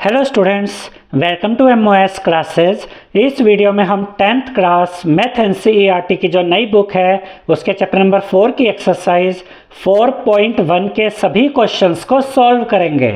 Hello students, welcome to MOS classes. इस video में हम 10th क्लास मैथ NCERT की जो नई बुक है उसके चैप्टर नंबर 4 की एक्सरसाइज 4.1 के सभी क्वेश्चंस को सॉल्व करेंगे।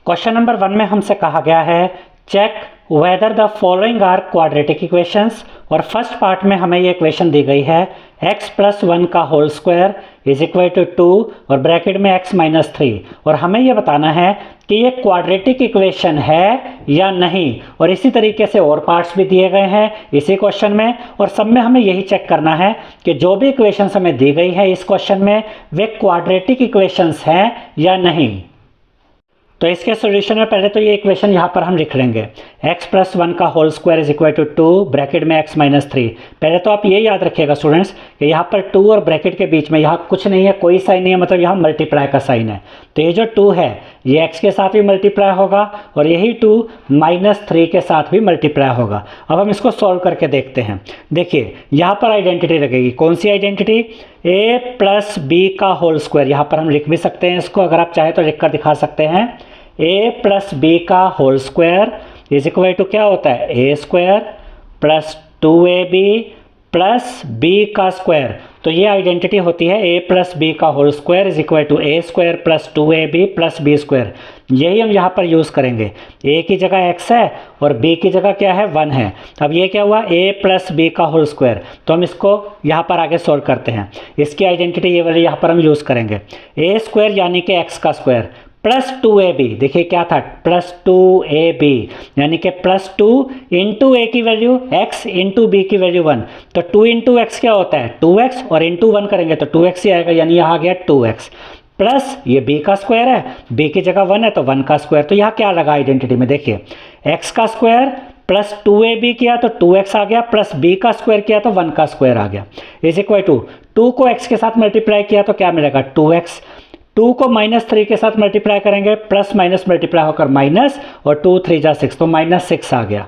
क्वेश्चन नंबर 1 में हमसे कहा गया है check whether the following are quadratic equations, और फर्स्ट पार्ट में हमें ये इक्वेशन दी गई है x + 1 का whole square is equal to 2 और ब्रैकेट में x - 3, और हमें ये बताना है कि ये क्वाड्रेटिक इक्वेशन है या नहीं। और इसी तरीके से और पार्ट्स भी दिए गए हैं इसी क्वेश्चन में, और सब में हमें यही चेक करना है कि जो भी इक्वेशंस हमें दी गई है इस क्वेश्चन में वे क्वाड्रेटिक इक्वेशंस हैं या नहीं। तो इसके सॉल्यूशन में पहले तो ये इक्वेशन यहाँ पर हम लिख लेंगे x + 1 का whole square is equal to 2 bracket में x - 3। पहले तो आप ये याद रखिएगा स्टूडेंट्स कि यहाँ पर 2 और ब्रैकेट के बीच में यहाँ कुछ नहीं है, कोई साइन नहीं है, मतलब यहाँ मल्टीप्लाई का साइन है। तो ये जो 2 है ये x के साथ भी मल्टीप्लाई होगा और यही 2 - 3 के साथ भी मल्टीप्लाई होगा। अब हम इसको सॉल्व करके देखते हैं। देखिए यहाँ पर आइडेंटिटी लगेगी, कौन सी आइडेंटिटी? a + b का होल स्क्वायर। यहाँ पर हम लिख भी सकते हैं इसको, अगर आप चाहें तो लिख कर दिखा सकते हैं। a + b का whole square is equal to क्या होता है? a² + 2ab + b का स्क्वायर। तो ये आइडेंटिटी होती है a + b का whole square is equal to a² + 2ab + b²। यही हम यहाँ पर यूज़ करेंगे। a की जगह x है और b की जगह क्या है? 1 है। अब ये क्या हुआ? a + b का होल स्क्वायर। तो हम इसको यहाँ पर आगे सोल्व करते हैं। इसकी आइडेंटिटी ये वाली यहाँ पर हम यूज़ करेंगे। a² यानी कि x का स्क्वायर + 2ab, देखिए क्या था? + 2ab यानी कि +2 इंटू a की वैल्यू x इंटू b की वैल्यू 1। तो 2 इंटू x क्या होता है? 2x, और इंटू 1 करेंगे तो 2x ही आएगा, यानी यहाँ आ गया 2x प्लस ये b का स्क्वायर है, b की जगह 1 है तो 1 का स्क्वायर। तो यहाँ क्या लगा आइडेंटिटी में? देखिए x का स्क्वायर + 2ab किया तो 2x आ गया, प्लस b का स्क्वायर किया तो 1 का स्क्वायर आ गया, इज इक्वल टू 2 को x के साथ मल्टीप्लाई किया तो क्या मिलेगा? 2x। 2 को -3 के साथ मल्टीप्लाई करेंगे, प्लस माइनस मल्टीप्लाई होकर माइनस, और 2 3 जा 6 तो -6 आ गया।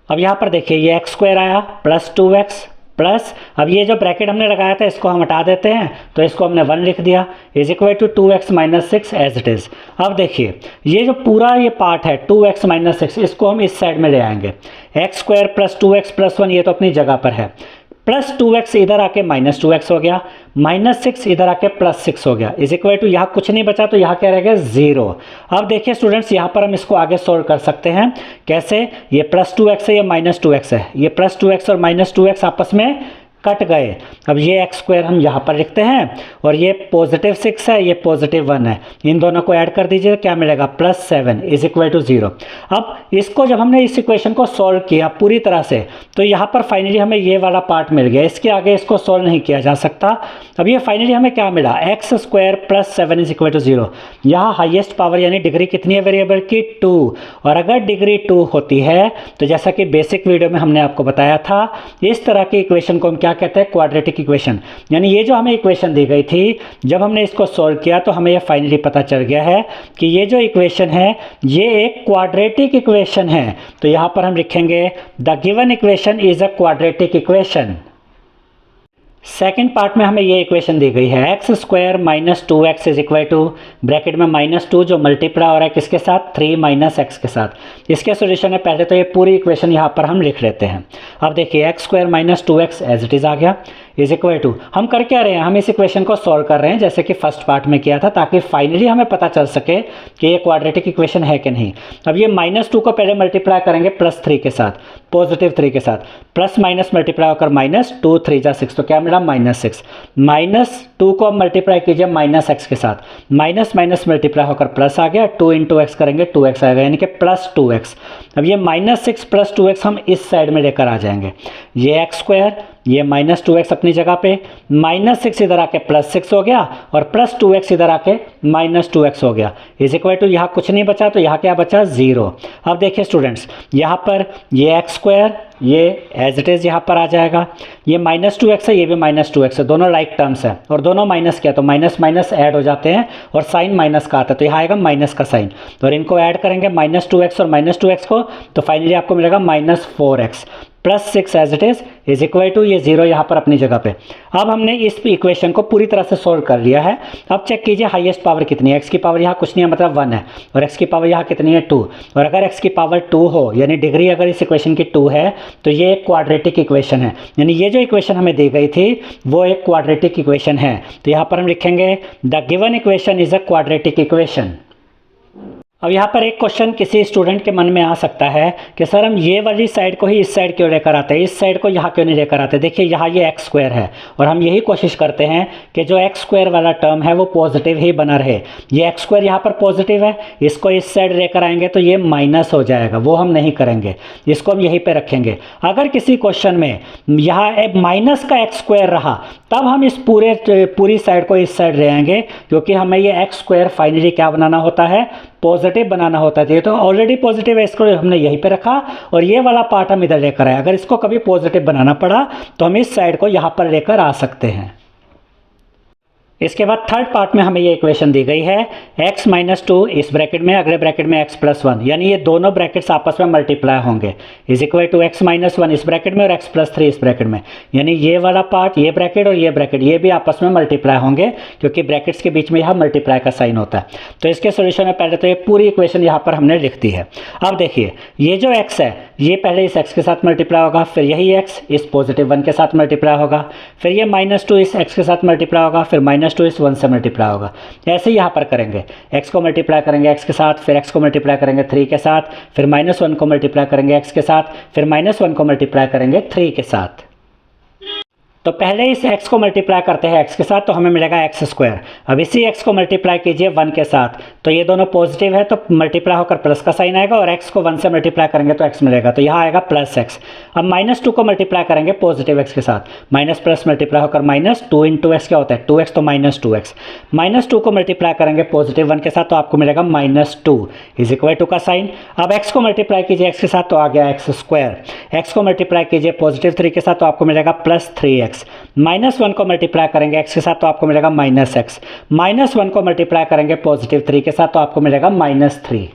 अब यहाँ पर देखिए ये x² आया प्लस 2x प्लस, अब ये जो ब्रैकेट हमने लगाया था इसको हम हटा देते हैं, तो इसको हमने 1 लिख दिया is equal to 2x - 6 as it is. अब देखिए ये जो पूरा ये पार्ट है 2x - 6, इसको हम इस साइड में ले आएंगे। x² + 2x + 1 ये तो अपनी जगह पर है, प्लस 2x इधर आके -2x हो गया, -6 इधर आके +6 हो गया, इज इक्वल टू यहाँ कुछ नहीं बचा तो यहाँ क्या रहेगा? 0। अब देखिए स्टूडेंट्स यहाँ पर हम इसको आगे सोल्व कर सकते हैं। कैसे? ये +2x है, ये -2x है, ये +2x और -2x आपस में कट गए। अब ये x² हम यहाँ पर लिखते हैं, और ये +6 है, ये +1 है, इन दोनों को ऐड कर दीजिए, क्या मिलेगा? +7 इज इक्वल टू 0। अब इसको जब हमने इस इक्वेशन को सॉल्व किया पूरी तरह से, तो यहाँ पर फाइनली हमें ये वाला पार्ट मिल गया, इसके आगे इसको सॉल्व नहीं किया जा सकता। अब ये फाइनली हमें क्या मिला? x² + 7 is equal to 0। यहाँ हाइएस्ट पावर यानी डिग्री कितनी है वेरिएबल की? 2। और अगर डिग्री 2 होती है तो जैसा कि बेसिक वीडियो में हमने आपको बताया था, इस तरह की इक्वेशन को हम क्या कहते हैं? Quadratic equation. यानी ये जो हमें इक्वेशन दी गई थी, जब हमने इसको सॉल्व किया तो हमें ये फाइनली पता चल गया है कि ये जो इक्वेशन है ये एक क्वाड्रेटिक इक्वेशन है। तो यहाँ पर हम लिखेंगे the given equation is a quadratic equation. Second part में हमें ये इक्वेशन दी गई है x² - 2x is equal to bracket में -2 जो मल्टीप्लाई हो रहा है किसके साथ? 3 - x के साथ। इसके सॉल्यूशन में पहले तो ये पूरी इक्वेशन यहाँ पर हम लिख लेते हैं। अब देखिए x² - 2x as it is आ गया इज इक्वल टू, हम कर क्या रहे हैं? हम इस इक्वेशन को सॉल्व कर रहे हैं जैसे कि फर्स्ट पार्ट में किया था, ताकि फाइनली हमें पता चल सके कि ये क्वाड्रेटिक इक्वेशन है कि नहीं। अब ये -2 को पहले मल्टीप्लाई करेंगे +3 के साथ, +3 के साथ, प्लस माइनस मल्टीप्लाई होकर -2 3 जा 6 तो क्या मिला? -6। -2 को अब मल्टीप्लाई कीजिए -x के साथ, माइनस माइनस मल्टीप्लाई होकर प्लस आ गया, 2 इंटू x करेंगे 2x आएगा, यानी कि +2x। अब ये -6 + 2x हम इस साइड में लेकर आ जाएंगे। ये x², ये -2x अपनी जगह पे, -6 इधर आके +6 हो गया, और +2x इधर आके -2x हो गया, इज इक्वल टू यहाँ कुछ नहीं बचा तो यहाँ क्या बचा? 0। अब देखिए स्टूडेंट्स यहाँ पर ये x² ये एज इट इज़ यहाँ पर आ जाएगा, ये -2x है, ये भी -2x है, दोनों लाइक टर्म्स है, और दोनों माइनस किया तो माइनस माइनस ऐड हो जाते हैं, और साइन माइनस का आता है तो यहाँ आएगा माइनस का साइन, और इनको ऐड करेंगे -2x और -2x को, तो फाइनली आपको मिलेगा -4x plus 6 as it is equal to ये 0 यहाँ पर अपनी जगह पे। अब हमने इस इक्वेशन को पूरी तरह से सोल्व कर लिया है। अब चेक कीजिए हाईएस्ट पावर कितनी है। एक्स की पावर यहाँ कुछ नहीं है, मतलब 1 है, और एक्स की पावर यहाँ कितनी है 2। और अगर एक्स की पावर 2 हो, यानी डिग्री अगर इस इक्वेशन की 2 है, तो ये एक क्वाड्रेटिक इक्वेशन है। यानी ये जो इक्वेशन हमें दी गई थी वो एक क्वाड्रेटिक इक्वेशन है। तो यहाँ पर हम लिखेंगे the given equation is a quadratic equation. अब यहाँ पर एक क्वेश्चन किसी स्टूडेंट के मन में आ सकता है कि सर हम ये वाली साइड को ही इस साइड क्यों लेकर आते हैं, इस साइड को यहाँ क्यों नहीं लेकर आते। देखिए यहाँ ये एक्स स्क्वायर है और हम यही कोशिश करते हैं कि जो एक्स स्क्वायर वाला टर्म है वो पॉजिटिव ही बना रहे। ये एक्स स्क्वायर यहाँ पर पॉजिटिव है, इसको इस साइड लेकर आएंगे तो ये माइनस हो जाएगा, वो हम नहीं करेंगे, इसको हम यहीं पर रखेंगे। अगर किसी क्वेश्चन में यहाँ माइनस का एक्स स्क्वायर रहा तब हम इस पूरी साइड को इस साइड ले आएंगे, क्योंकि हमें ये एक्स स्क्वायर फाइनली क्या बनाना होता है, पॉजिटिव बनाना होता है। तो ऑलरेडी पॉजिटिव है, इसको हमने यहीं पे रखा और ये वाला पार्ट हम इधर लेकर आए। अगर इसको कभी पॉजिटिव बनाना पड़ा तो हम इस साइड को यहाँ पर लेकर आ सकते हैं। इसके बाद थर्ड पार्ट में हमें ये इक्वेशन दी गई है x माइनस 2 इस ब्रैकेट में, अगले ब्रैकेट में x प्लस 1, यानी ये दोनों ब्रैकेट्स आपस में मल्टीप्लाई होंगे, is equal to x minus 1 इस ब्रैकेट में और x प्लस 3 इस ब्रैकेट में। यानी ये वाला पार्ट, ये ब्रैकेट और ये ब्रैकेट, ये भी आपस में मल्टीप्लाई होंगे, क्योंकि ब्रैकेट्स के बीच में यहाँ मल्टीप्लाई का साइन होता है। तो इसके सोल्यूशन में पहले तो ये पूरी इक्वेशन यहाँ पर हमने लिख दी है। अब देखिए ये जो x है ये पहले इस x के साथ मल्टीप्लाई होगा, फिर यही x इस पॉजिटिव 1 के साथ मल्टीप्लाई होगा, फिर ये माइनस 2 इस x के साथ मल्टीप्लाई होगा, फिर माइनस 2 इस 1 से मल्टीप्लाई होगा। ऐसे ही यहाँ पर करेंगे, x को मल्टीप्लाई करेंगे x के साथ, फिर x को मल्टीप्लाई करेंगे 3 के साथ, फिर माइनस 1 को मल्टीप्लाई करेंगे x के साथ, फिर माइनस 1 को मल्टीप्लाई करेंगे 3 के साथ। तो पहले इस x को मल्टीप्लाई करते हैं x के साथ, तो हमें मिलेगा एक्स स्क्वायर। अब इसी x को मल्टीप्लाई कीजिए 1 के साथ, तो ये दोनों पॉजिटिव है तो मल्टीप्लाई होकर प्लस का साइन आएगा, और x को 1 से मल्टीप्लाई करेंगे तो x मिलेगा, तो यहाँ आएगा प्लस x। अब माइनस 2 को मल्टीप्लाई करेंगे पॉजिटिव x के साथ, माइनस प्लस मल्टीप्लाई होकर माइनस 2 इंटू एक्स क्या होता है 2x, तो माइनस 2x। माइनस 2 को मल्टीप्लाई करेंगे पॉजिटिव 1 के साथ, तो आपको मिलेगा माइनस 2 इज इक्वल टू का साइन। अब x को मल्टीप्लाई कीजिए x के साथ, तो आ गया एक्स स्क्वायर। x को मल्टीप्लाई कीजिए पॉजिटिव 3 के साथ, तो आपको मिलेगा प्लस 3x। माइनस 1 को मल्टीप्लाई करेंगे x के साथ, तो आपको मिलेगा माइनस x। माइनस 1 को मल्टीप्लाई करेंगे पॉजिटिव 3 के साथ, तो आपको मिलेगा माइनस 3।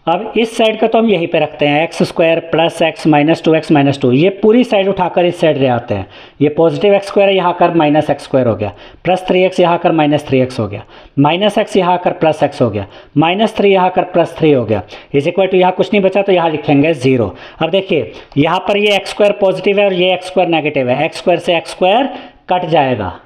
अब इस साइड का तो हम यहीं पे रखते हैं, x square plus x minus 2x minus 2, ये पूरी साइड उठाकर इस साइड ले आते हैं। ये पॉजिटिव एक्स स्क्वायर यहाँ कर माइनस एक्स स्क्वायर हो गया, प्लस 3x यहाँ कर माइनस 3x हो गया, माइनस x यहाँ कर प्लस x हो गया, माइनस 3 यहाँ कर प्लस 3 हो गया, इज इक्वल टू यहाँ कुछ नहीं बचा तो यहाँ लिखेंगे 0। अब देखिए यहाँ पर ये एक्स स्क्वायर पॉजिटिव है और ये एक्स स्क्वायर नेगेटिव है, एक्स स्क्वायर से एक्स स्क्वायर कट जाएगा।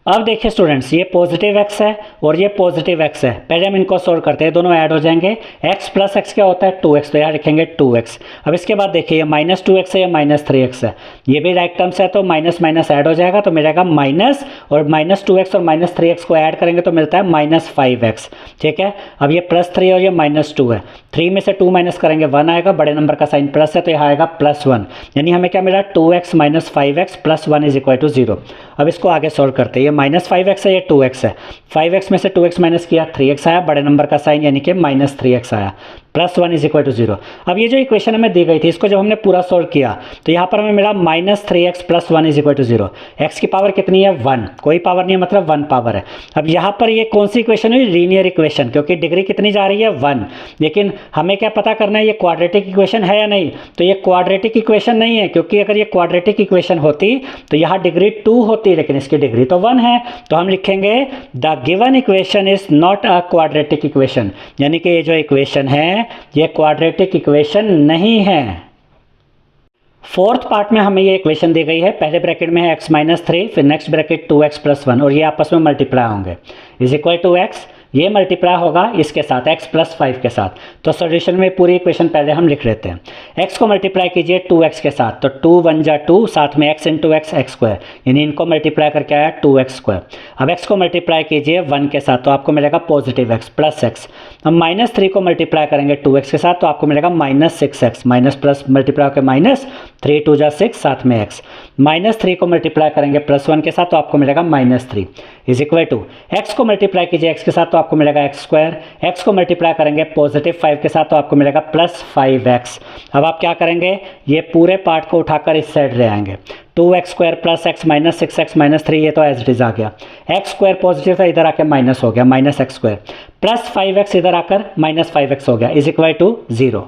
अब देखिए स्टूडेंट्स, ये पॉजिटिव x है और ये पॉजिटिव x है, पहले हम इनको सोल्व करते हैं, दोनों ऐड हो जाएंगे। x प्लस x क्या होता है 2x, तो यहाँ लिखेंगे 2x। अब इसके बाद देखिए ये माइनस 2x है, ये माइनस 3x है, ये भी राइट टर्म्स है, तो माइनस माइनस ऐड हो जाएगा, तो मिलेगा माइनस, और माइनस 2x और माइनस 3x को ऐड करेंगे तो मिलता है माइनस 5x। ठीक है, अब ये प्लस 3 और ये माइनस 2 है, 3 में से 2 माइनस करेंगे 1 आएगा, बड़े नंबर का साइन प्लस है तो यहाँ आएगा प्लस 1, यानी हमें क्या मिला 2x minus 5x plus 1 is equal to 0। अब इसको आगे सोल्व करते हैं, ये माइनस 5x है, ये 2x है, 5x में से 2x माइनस किया 3x आया, बड़े नंबर का साइन यानी कि माइनस 3x आया, प्लस 1 इज इक्वल टू 0। अब ये जो इक्वेशन हमें दी गई थी इसको जब हमने पूरा सोल्व किया तो यहाँ पर हमें मिला minus 3x plus 1 is equal to 0। X की पावर कितनी है 1, कोई पावर नहीं है मतलब 1 पावर है। अब यहाँ पर ये कौन सी इक्वेशन हुई, लीनियर इक्वेशन, क्योंकि डिग्री कितनी जा रही है 1, लेकिन हमें क्या पता करना है ये क्वाड्रेटिक इक्वेशन है या नहीं, तो ये क्वाड्रेटिक इक्वेशन नहीं है, क्योंकि अगर ये क्वाड्रेटिक इक्वेशन होती तो यहाँ डिग्री 2 होती, लेकिन इसकी डिग्री तो 1 है, तो हम लिखेंगे the given equation is not a quadratic equation, यानी कि ये जो इक्वेशन है ये क्वाड्रेटिक इक्वेशन नहीं है। फोर्थ पार्ट में हमें ये इक्वेशन दी गई है, पहले ब्रैकेट में है x माइनस 3, फिर नेक्स्ट ब्रैकेट 2x प्लस 1, और ये आपस में मल्टीप्लाई होंगे, इज इक्वल टू x, ये मल्टीप्लाई होगा इसके साथ x प्लस 5 के साथ। तो सॉल्यूशन में पूरी इक्वेशन पहले हम लिख लेते हैं, x को मल्टीप्लाई कीजिए 2x के साथ, तो 2 1 जा 2, साथ में x into x x square, यानी इनको मल्टीप्लाई करके आया 2x स्क्वायर। अब x को मल्टीप्लाई कीजिए 1 के साथ, तो आपको मिलेगा पॉजिटिव x प्लस x। अब माइनस 3 को मल्टीप्लाई करेंगे 2x के साथ, तो आपको मिलेगा minus 6x, minus plus multiply होकर माइनस 3 2 जा 6, साथ में x। माइनस 3 को मल्टीप्लाई करेंगे प्लस 1 के साथ, तो आपको मिलेगा minus 3 is equal to x को मल्टीप्लाई कीजिए x के साथ, तो आपको मिलेगा एक्स स्क्वायर, x को मल्टीप्लाई करेंगे पॉजिटिव 5 के साथ, तो आपको मिलेगा प्लस 5x। अब आप क्या करेंगे, ये पूरे पार्ट को उठाकर इस साइड ले आएंगे, 2x square plus x minus 6x minus 3, ये तो एज इट इज आ गया, x स्क्वायर पॉजिटिव था इधर आकर माइनस हो गया, minus x square, plus 5x इधर आकर माइनस 5x हो गया, इज इक्वल टू 0।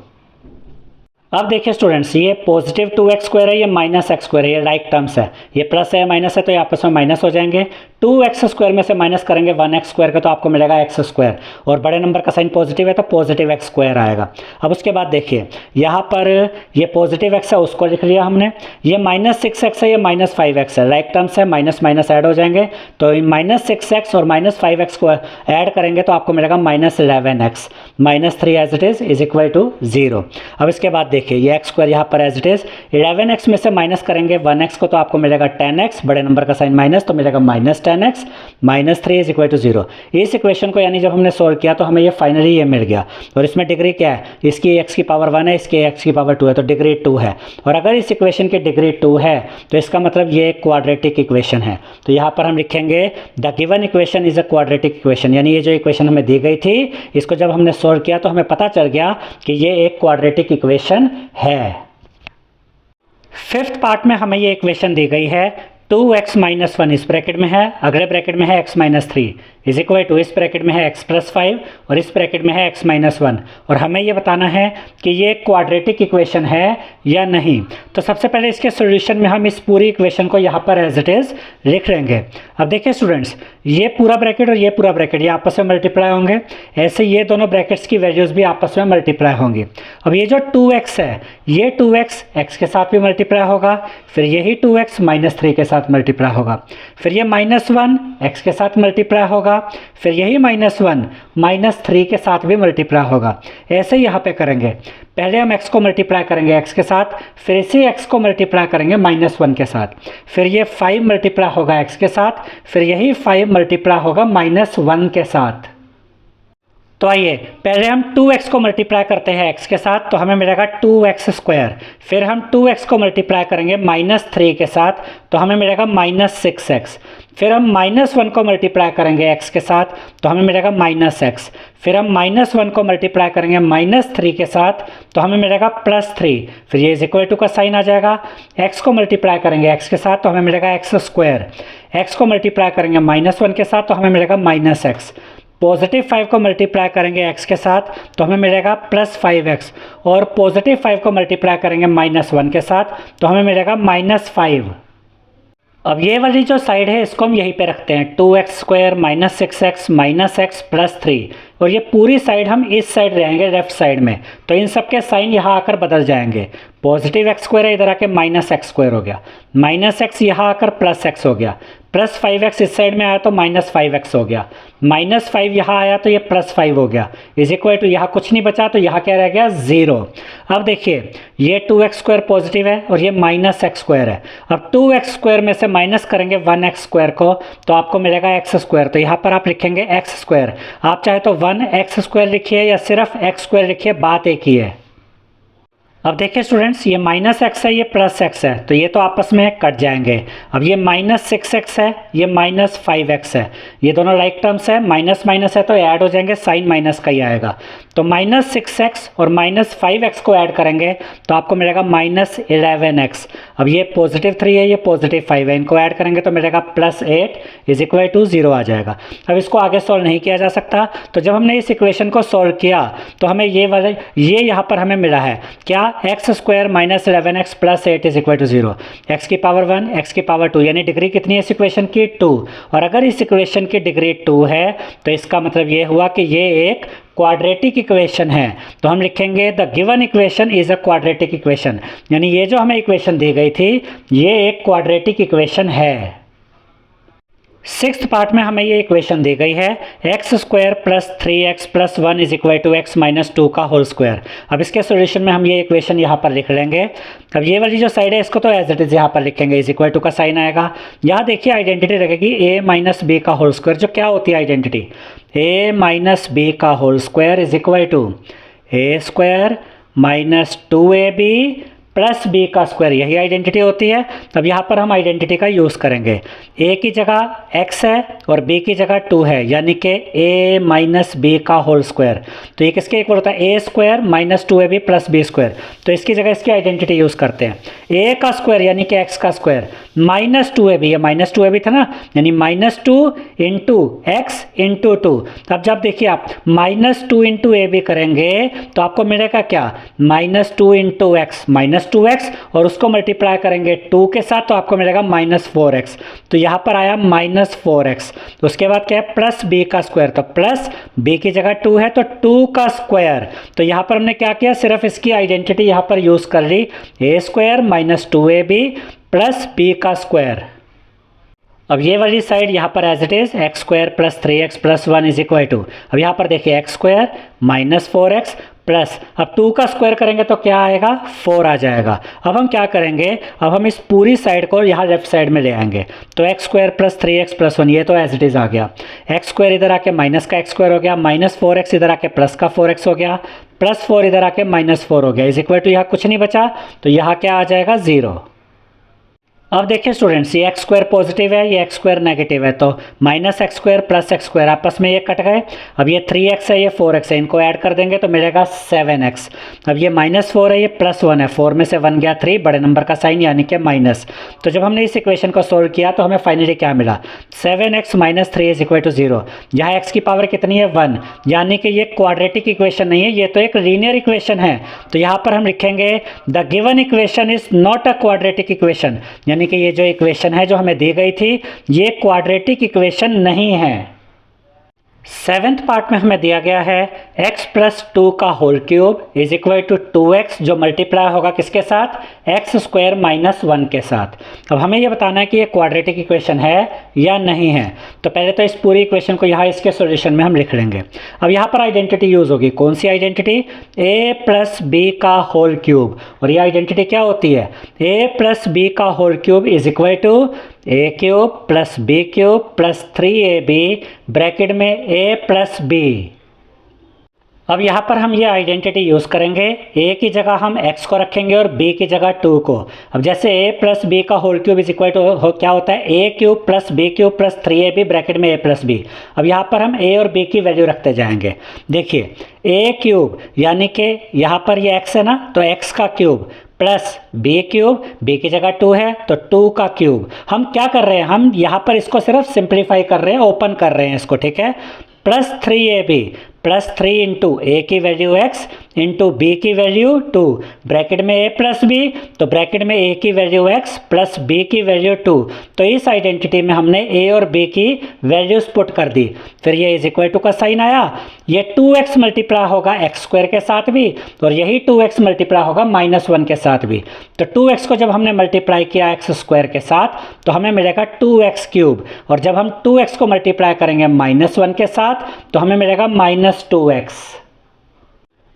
अब देखिए स्टूडेंट्स, ये पॉजिटिव 2x² है, ये -x² है, ये राइट टर्म्स है, ये प्लस है माइनस है तो ये आपस में माइनस हो जाएंगे। 2x² में से माइनस करेंगे 1x² का तो आपको मिलेगा x², और बड़े नंबर का साइन पॉजिटिव है तो पॉजिटिव x² आएगा। अब उसके बाद देखिए यहाँ पर ये पॉजिटिव x है, उसको लिख लिया हमने, ये -6x है, ये -5x है, राइट टर्म्स है, माइनस माइनस ऐड हो जाएंगे तो -6x और -5x को ऐड करेंगे तो आपको मिलेगा -11x, -3 as it is equal to 0। अब इसके बाद देखिए ये x² यहाँ पर एज इट इज, 11x में से माइनस करेंगे 1x को तो आपको मिलेगा 10x, बड़े नंबर का साइन माइनस तो मिलेगा -10x, -3 इज इक्वल टू 0। इस इक्वेशन को यानी जब हमने सोल्व किया तो हमें ये फाइनली ये मिल गया। और इसमें डिग्री क्या है, इसकी x की पावर 1 है, इसकी x की पावर 2 है तो डिग्री 2 है। और अगर इस इक्वेशन की डिग्री 2 है तो इसका मतलब ये एक क्वाड्रेटिक इक्वेशन है। तो यहाँ पर हम लिखेंगे the given equation is a quadratic equation, यानी ये जो इक्वेशन हमें दी गई थी इसको जब हमने सोल्व किया तो हमें पता चल गया कि ये एक क्वाड्रेटिक इक्वेशन है। फिफ्थ पार्ट में हमें ये इक्वेशन दी गई है 2x - 1 इस ब्रैकेट में है, अगले ब्रैकेट में है x - 3 इज इक्वल टू, इस ब्रैकेट में है x + 5 और इस ब्रैकेट में है x - 1, और हमें ये बताना है कि ये क्वाड्रेटिक इक्वेशन है या नहीं। तो सबसे पहले इसके सॉल्यूशन में हम इस पूरी इक्वेशन को यहाँ पर एज इट इज़ लिख लेंगे। अब देखिए स्टूडेंट्स, ये पूरा ब्रैकेट और ये पूरा ब्रैकेट ये आपस में मल्टीप्लाई होंगे, ऐसे ये दोनों ब्रैकेट्स की वैल्यूज़ भी आपस में मल्टीप्लाई होंगी। अब ये जो 2x है, ये 2x x के साथ भी मल्टीप्लाई होगा, फिर यही 2x -3 के साथ मल्टीप्लाई होगा, फिर ये -1 x के साथ मल्टीप्लाई होगा, फिर यही -1 -3 के साथ भी मल्टीप्लाई होगा। ऐसे यहाँ पे करेंगे, पहले हम x को मल्टीप्लाई करेंगे x के साथ, फिर इसी x को मल्टीप्लाई करेंगे -1 के साथ, फिर ये 5 मल्टीप्लाई होगा x के साथ, फिर यही 5 मल्टीप्लाई होगा -1 के साथ। तो आइए पहले हम 2x को मल्टीप्लाई करते हैं x के साथ तो हमें मिलेगा 2x², फिर हम 2x को मल्टीप्लाई करेंगे -3 के साथ तो हमें मिलेगा -6x, फिर हम -1 को मल्टीप्लाई करेंगे x के साथ तो हमें मिलेगा -x, फिर हम -1 को मल्टीप्लाई करेंगे -3 के साथ तो हमें मिलेगा +3, फिर ये इज इक्वल टू का साइन आ जाएगा। x को मल्टीप्लाई करेंगे x के साथ तो हमें मिलेगा x², x को मल्टीप्लाई करेंगे -1 के साथ तो हमें मिलेगा -x, पॉजिटिव 5 को मल्टीप्लाई करेंगे x के साथ तो हमें मिलेगा +5x, और पॉजिटिव 5 को मल्टीप्लाई करेंगे -1 के साथ तो हमें मिलेगा -5। अब ये वाली जो साइड है इसको हम यहीं पे रखते हैं, 2x² -6x -x +3, और ये पूरी साइड हम इस साइड रहेंगे लेफ्ट साइड में, तो इन सब के साइन यहाँ आकर बदल जाएंगे। पॉजिटिव x² है, इधर आके -x² हो गया, -x यहाँ आकर +x हो गया, +5x इस साइड में आया तो -5x हो गया, -5 यहाँ आया तो ये +5 हो गया, इज इक्वल टू यहाँ कुछ नहीं बचा तो यहाँ क्या रह गया 0। अब देखिए ये 2x² पॉजिटिव है और ये -x² है, अब 2x² में से माइनस करेंगे 1x² को तो आपको मिलेगा x², तो यहाँ पर आप लिखेंगे x², आप चाहे तो 1x² लिखिए या सिर्फ x² लिखिए, बात एक ही है। अब देखिए स्टूडेंट्स, ये -x है, ये +x है, तो ये तो आपस में कट जाएंगे। अब ये -6x है, ये -5x है, ये दोनों राइट टर्म्स है, माइनस माइनस है तो ऐड हो जाएंगे, साइन माइनस का ही आएगा। तो -6x और -5x को ऐड करेंगे तो आपको मिलेगा -11x। अब ये +3 है, ये +5 है, इनको ऐड करेंगे तो मिलेगा +8 इज इक्वल टू 0 आ जाएगा। अब इसको आगे सॉल्व नहीं किया जा सकता, तो जब हमने इस इक्वेशन को सॉल्व किया तो हमें ये यहाँ पर हमें मिला है क्या, x² -11x +8 is equal to 0, x की पावर 1 x की पावर 2, यानी डिग्री कितनी है इस इक्वेशन की 2, और अगर इस इक्वेशन की डिग्री 2 है तो इसका मतलब ये हुआ कि ये एक क्वाड्रेटिक इक्वेशन है। तो हम लिखेंगे the given equation is a quadratic equation, यानी ये जो हमें इक्वेशन दी गई थी ये एक क्वाड्रेटिक इक्वेशन है। सिक्स्थ पार्ट में हमें ये इक्वेशन दी गई है x² + 3x + 1 is equal to x - 2 का होल स्क्वायर। अब इसके सॉल्यूशन में हम ये इक्वेशन यहाँ पर लिख लेंगे। अब ये वाली जो साइड है इसको तो एज इट इज़ यहाँ पर लिखेंगे, इज इक्वल टू का साइन आएगा। यहाँ देखिए आइडेंटिटी लगेगी a - b का होल स्क्वायर, जो क्या होती है आइडेंटिटी, a - b का whole square is equal to a² - 2ab plus B का स्क्वायर, यही आइडेंटिटी होती है। अब यहाँ पर हम आइडेंटिटी का यूज़ करेंगे। ए की जगह x है और b की जगह 2 है, यानी कि a माइनस बी का होल स्क्वायर। तो ये किसके इक्वल होता है, a square minus 2ab plus B square. तो इसकी जगह इसकी आइडेंटिटी यूज़ करते हैं। a का स्क्वायर यानी कि x का स्क्वायर माइनस 2ab, ये माइनस 2ab था ना, यानी माइनस 2 इंटू एक्स इंटू 2। अब जब देखिए आप माइनस 2 इंटू ए बी करेंगे तो आपको मिलेगा क्या, minus 2 into x minus 2x, और उसको मल्टीप्लाई करेंगे 2 के साथ तो आपको मिलेगा माइनस 4x। तो यहाँ पर आया माइनस 4x। तो उसके बाद क्या है, प्लस बी का स्क्वायर, तो प्लस बी की जगह 2 है तो 2 का स्क्वायर। तो यहाँ पर हमने क्या किया, सिर्फ इसकी आइडेंटिटी यहाँ पर यूज़ कर ली, A square minus 2ab plus B का स्क्वायर। अब ये वाली साइड यहाँ पर as it is X square plus 3x plus 1 is equal to, अब यहाँ पर देखिए x square minus 4x plus, अब 2 का स्क्वायर करेंगे तो क्या आएगा, 4 आ जाएगा। अब हम क्या करेंगे, अब हम इस पूरी साइड को यहाँ लेफ्ट साइड में ले आएंगे। तो x square plus 3x plus 1, ये तो एज इट इज़ आ गया। एक्स स्क्वायर इधर आके माइनस का एक्स स्क्वायर हो गया, माइनस 4x इधर आके प्लस का 4x हो गया, प्लस 4 इधर आके माइनस 4 हो गया, इज इक्वल टू यहाँ कुछ नहीं बचा, तो यहाँ क्या आ जाएगा, 0। अब देखिए स्टूडेंट्स, ये एक्स स्क्वायर पॉजिटिव है, ये एक्स स्क्वायर नेगेटिव है, तो minus x square plus x square आपस में ये कट गए। अब ये 3x है, ये 4x है, इनको ऐड कर देंगे तो मिलेगा 7x। अब ये माइनस 4 है, ये प्लस 1 है, 4 में से 1 गया 3, बड़े नंबर का साइन यानी कि माइनस। तो जब हमने इस इक्वेशन को सोल्व किया तो हमें फाइनली क्या मिला, 7x minus 3 is equal to 0। यहाँ x की पावर कितनी है, 1, यानी कि ये क्वाड्रेटिक इक्वेशन नहीं है, ये तो एक लीनियर इक्वेशन है। तो यहाँ पर हम लिखेंगे the given equation is not a quadratic equation, यानी कि ये जो इक्वेशन है जो हमें दी गई थी ये क्वाड्रेटिक इक्वेशन नहीं है। 7th पार्ट में हमें दिया गया है x प्लस 2 का whole cube is equal to 2x, जो मल्टीप्लाई होगा किसके साथ, एक्स स्क्वायर माइनस 1 के साथ। अब हमें ये बताना है कि ये क्वाड्रेटिक इक्वेशन है या नहीं है। तो पहले तो इस पूरी इक्वेशन को यहाँ इसके सॉल्यूशन में हम लिख लेंगे। अब यहाँ पर आइडेंटिटी यूज़ होगी, कौन सी आइडेंटिटी, a प्लस बी का होल क्यूब, और ये आइडेंटिटी क्या होती है, a प्लस बी का whole cube is equal to a cube plus B cube plus 3ab bracket में a प्लस b। अब यहाँ पर हम ये आइडेंटिटी यूज़ करेंगे, a की जगह हम x को रखेंगे और b की जगह 2 को। अब जैसे a प्लस बी का whole cube is equal to क्या होता है, a cube plus B cube plus 3ab bracket में a प्लस b। अब यहाँ पर हम a और b की वैल्यू रखते जाएंगे। देखिए a क्यूब यानी कि यहाँ पर ये x है ना, तो x का cube plus B cube, B की जगह 2 है तो 2 का क्यूब। हम क्या कर रहे हैं, हम यहाँ पर इसको सिर्फ सिंप्लीफाई कर रहे हैं, ओपन कर रहे हैं इसको, ठीक है, प्लस 3ab प्लस 3 इंटू ए की वैल्यू x इंटू बी की वैल्यू 2 ब्रैकेट में a प्लस बी, तो ब्रैकेट में a की वैल्यू x प्लस b की वैल्यू 2। तो इस आइडेंटिटी में हमने a और b की वैल्यूज पुट कर दी, फिर ये इज इक्वल टू का साइन आया, ये 2x मल्टीप्लाई होगा एक्स स्क्वायर के साथ भी और यही 2x मल्टीप्लाई होगा माइनस 1 के साथ भी। तो 2x को जब हमने मल्टीप्लाई किया एक्स स्क्वायर के साथ तो हमें मिलेगा 2x क्यूब, और जब हम 2x को मल्टीप्लाई करेंगे माइनस 1 के साथ तो हमें मिलेगा माइनस 2x।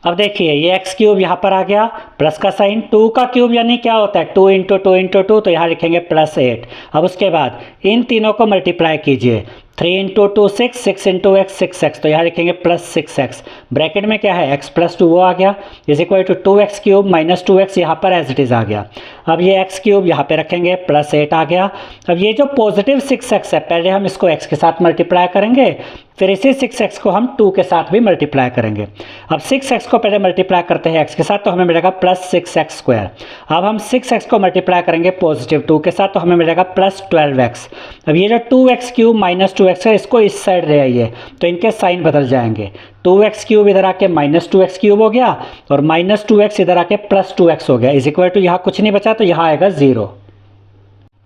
अब देखिए ये x क्यूब यहाँ पर आ गया, प्लस का साइन, 2 का क्यूब यानी क्या होता है 2 इंटू 2 इंटू 2, तो यहाँ लिखेंगे प्लस 8। अब उसके बाद इन तीनों को मल्टीप्लाई कीजिए, 3 इंटू 2 6, 6 इंटू एक्स 6x, तो यहाँ लिखेंगे प्लस 6x, ब्रैकेट में क्या है x प्लस 2 वो आ गया, is equal to 2x cube minus 2x यहाँ पर एज इट इज़ आ गया। अब ये x क्यूब यहाँ पे रखेंगे, प्लस 8 आ गया। अब ये जो पॉजिटिव 6x है पहले हम इसको x के साथ मल्टीप्लाई करेंगे, फिर इसी 6x को हम 2 के साथ भी मल्टीप्लाई करेंगे। अब 6x को पहले मल्टीप्लाई करते हैं x के साथ तो हमें मिलेगा प्लस 6x स्क्वायर। अब हम 6x को मल्टीप्लाई करेंगे पॉजिटिव 2 के साथ तो हमें मिलेगा प्लस 12x। अब ये जो 2x क्यूब माइनस 2x है इसको इस साइड ले आइए तो इनके साइन बदल जाएंगे, 2x क्यूब इधर आके माइनस 2x क्यूब हो गया और माइनस 2x इधर आके प्लस 2x हो गया, इज इक्वल टू यहाँ कुछ नहीं बचा तो यहाँ आएगा 0।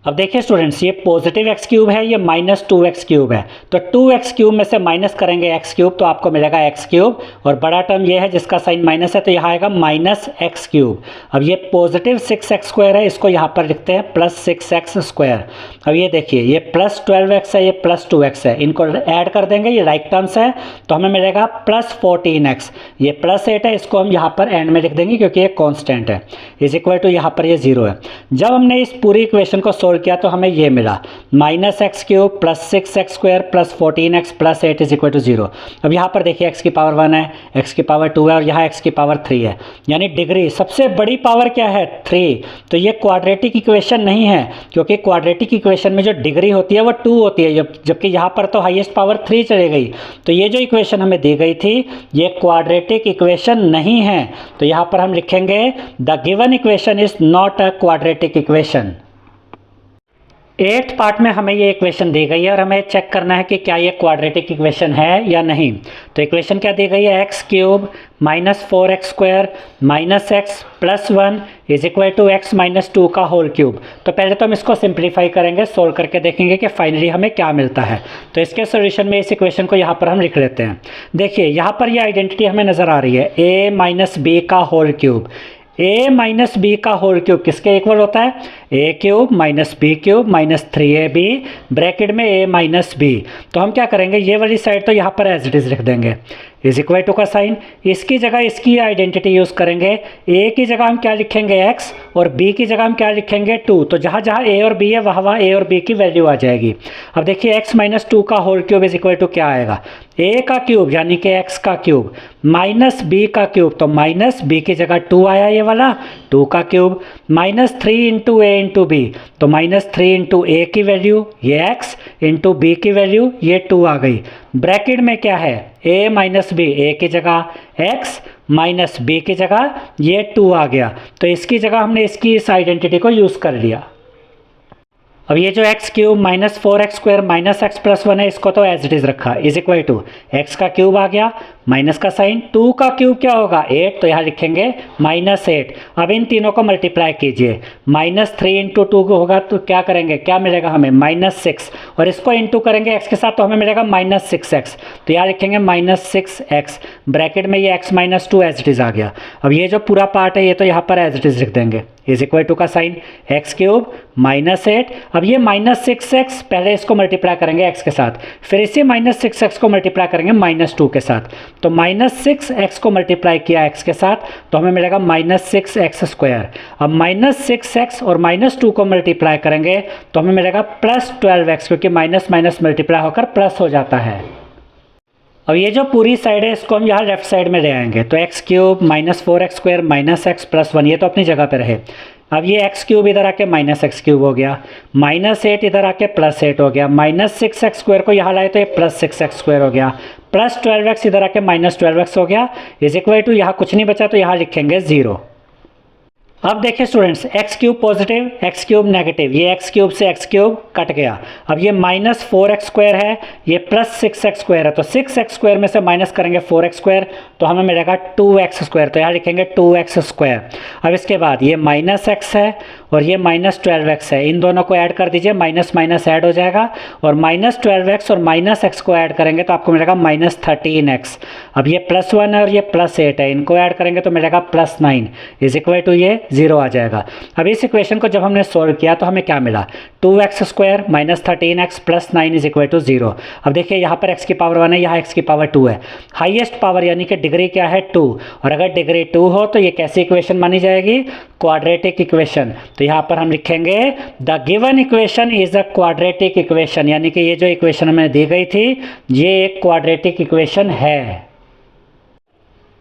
अब देखिए स्टूडेंट्स ये पॉजिटिव एक्स क्यूब है, ये माइनस 2x क्यूब है, तो 2x क्यूब में से माइनस करेंगे x क्यूब तो आपको मिलेगा x क्यूब, और बड़ा टर्म ये है जिसका साइन माइनस है तो यहाँ आएगा माइनस x क्यूब। अब ये पॉजिटिव 6x स्क्वायर है, इसको यहाँ पर लिखते हैं प्लस 6x स्क्वायर। अब ये देखिए ये प्लस 12x है, ये प्लस 2x है, इनको ऐड कर देंगे, ये राइट टर्म्स है तो हमें मिलेगा प्लस 14x। ये प्लस 8 है, इसको हम यहाँ पर एंड में लिख देंगे क्योंकि ये कॉन्स्टेंट है, इज इक्वल टू यहाँ पर ये 0 है। जब हमने इस पूरी इक्वेशन को सोल्व किया तो हमें ये मिला -x³ + 6x² + 14x + 8 = 0। अब यहाँ पर देखिए x की पावर 1 है, x की पावर 2 है और यहाँ x की पावर 3 है, यानी डिग्री सबसे बड़ी पावर क्या है 3। तो ये क्वाड्रेटिक इक्वेशन नहीं है, क्योंकि क्वाड्रेटिक इक्वेशन में जो डिग्री होती है वो 2 होती है, जबकि यहाँ पर तो हाईएस्ट पावर 3 चली गई। तो ये जो इक्वेशन हमें दी गई थी ये क्वाड्रेटिक इक्वेशन नहीं है। तो यहाँ पर हम लिखेंगे the given equation is not a quadratic equation. 8th part में हमें ये इक्वेशन दी गई है और हमें चेक करना है कि क्या ये क्वाड्रेटिक इक्वेशन है या नहीं। तो इक्वेशन क्या दी गई है, x³ - 4x² - x + 1 = x - 2 का होल क्यूब। तो पहले तो हम इसको सिंप्लीफाई करेंगे, सोल्व करके देखेंगे कि फाइनली हमें क्या मिलता है। तो इसके सोल्यूशन में इस इक्वेशन को यहाँ पर हम लिख लेते हैं। देखिए यहाँ पर ये आइडेंटिटी हमें नज़र आ रही है, a - b का होल क्यूब। a - b का होल क्यूब किसके इक्वल होता है, a³ - b³ - 3ab ब्रैकेट में a - b। तो हम क्या करेंगे, ये वाली साइड तो यहाँ पर एज इट इज़ लिख देंगे, = का साइन, इसकी जगह इसकी आइडेंटिटी यूज़ करेंगे। a की जगह हम क्या लिखेंगे x और b की जगह हम क्या लिखेंगे 2। तो जहाँ जहाँ a और b है वहाँ a और b की वैल्यू आ जाएगी। अब देखिए x - 2 का होल क्यूब = क्या आएगा, a का क्यूब यानी कि x का क्यूब - b का क्यूब, तो -b की जगह 2 आया ये वाला, 2 का क्यूब -3 × a × b, तो -3 × a की वैल्यू ये x × b की वैल्यू ये 2 आ गई। ब्रैकेट में क्या है, a - b, a की जगह x - b की जगह ये 2 आ गया। तो इसकी जगह हमने इसकी इस आइडेंटिटी को यूज़ कर लिया। अब ये जो x³ - 4x² - x + 1 है इसको तो एज इट इज़ रखा, = x का क्यूब आ गया, माइनस का साइन, 2 का क्यूब क्या होगा 8, तो यहाँ लिखेंगे -8। अब इन तीनों को मल्टीप्लाई कीजिए, -3 × 2 होगा तो क्या करेंगे, क्या मिलेगा हमें -6, और इसको इंटू करेंगे x के साथ तो हमें मिलेगा -6x। तो यहाँ लिखेंगे -6x, ब्रैकेट में ये x - 2 एज इट इज़ आ गया। अब ये जो पूरा पार्ट है ये तो यहाँ पर एज इट इज़ लिख देंगे, = का साइन, x³ -8। अब ये -6x पहले इसको मल्टीप्लाई करेंगे x के साथ, फिर इसी -6x को मल्टीप्लाई करेंगे -2 के साथ। तो -6x को मल्टीप्लाई किया x के साथ तो हमें मिलेगा -6x²। अब -6x और -2 को मल्टीप्लाई करेंगे तो हमें मिलेगा +12x, क्योंकि माइनस माइनस मल्टीप्लाई होकर प्लस हो जाता है। अब ये जो पूरी साइड है इसको हम यहाँ लेफ्ट साइड में ले आएंगे, तो x³ - 4x² - x + 1 ये तो अपनी जगह पर रहे। अब ये x³ इधर आके -x³ हो गया, -8 इधर आके +8 हो गया, -6x² को यहाँ लाए तो ये +6x² हो गया, +12x इधर आके -12x हो गया, = यहाँ कुछ नहीं बचा तो यहाँ लिखेंगे 0। अब देखिए students, x³ positive x³ negative, ये x³ से x³ कट गया। अब ये -4x² है, ये +6x² है, तो 6x² में से माइनस करेंगे 4x² तो हमें मिलेगा 2x², तो यहाँ लिखेंगे 2x²। अब इसके बाद ये -x है और ये -12x है, इन दोनों को ऐड कर दीजिए, माइनस माइनस ऐड हो जाएगा और -12x और -x को ऐड करेंगे तो आपको मिलेगा -13x। अब ये +1 है और ये +8 है, इनको ऐड करेंगे तो मिलेगा +9, = ये 0 आ जाएगा। अब इस इक्वेशन को जब हमने सोल्व किया तो हमें क्या मिला, 2x² - 13x + 9 = 0। अब देखिए यहाँ पर x की पावर 1 है, यहाँ x की पावर 2 है, हाईएस्ट पावर यानी कि डिग्री क्या है 2, और अगर डिग्री 2 हो तो ये कैसी इक्वेशन मानी जाएगी, क्वाड्रेटिक इक्वेशन। तो यहाँ पर हम लिखेंगे the given equation is a quadratic equation, यानी कि ये जो इक्वेशन हमें दी गई थी ये एक क्वाड्रेटिक इक्वेशन है।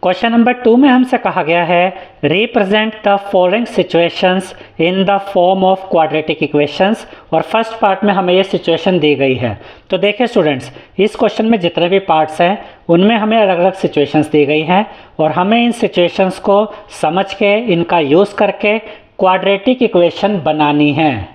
क्वेश्चन नंबर 2 में हमसे कहा गया है represent the following situations in the form of quadratic equations, और फर्स्ट पार्ट में हमें ये सिचुएशन दी गई है। तो देखिए स्टूडेंट्स, इस क्वेश्चन में जितने भी पार्ट्स हैं उनमें हमें अलग अलग सिचुएशंस दी गई हैं और हमें इन सिचुएशंस को समझ के इनका यूज़ करके क्वाड्रेटिक इक्वेशन बनानी है।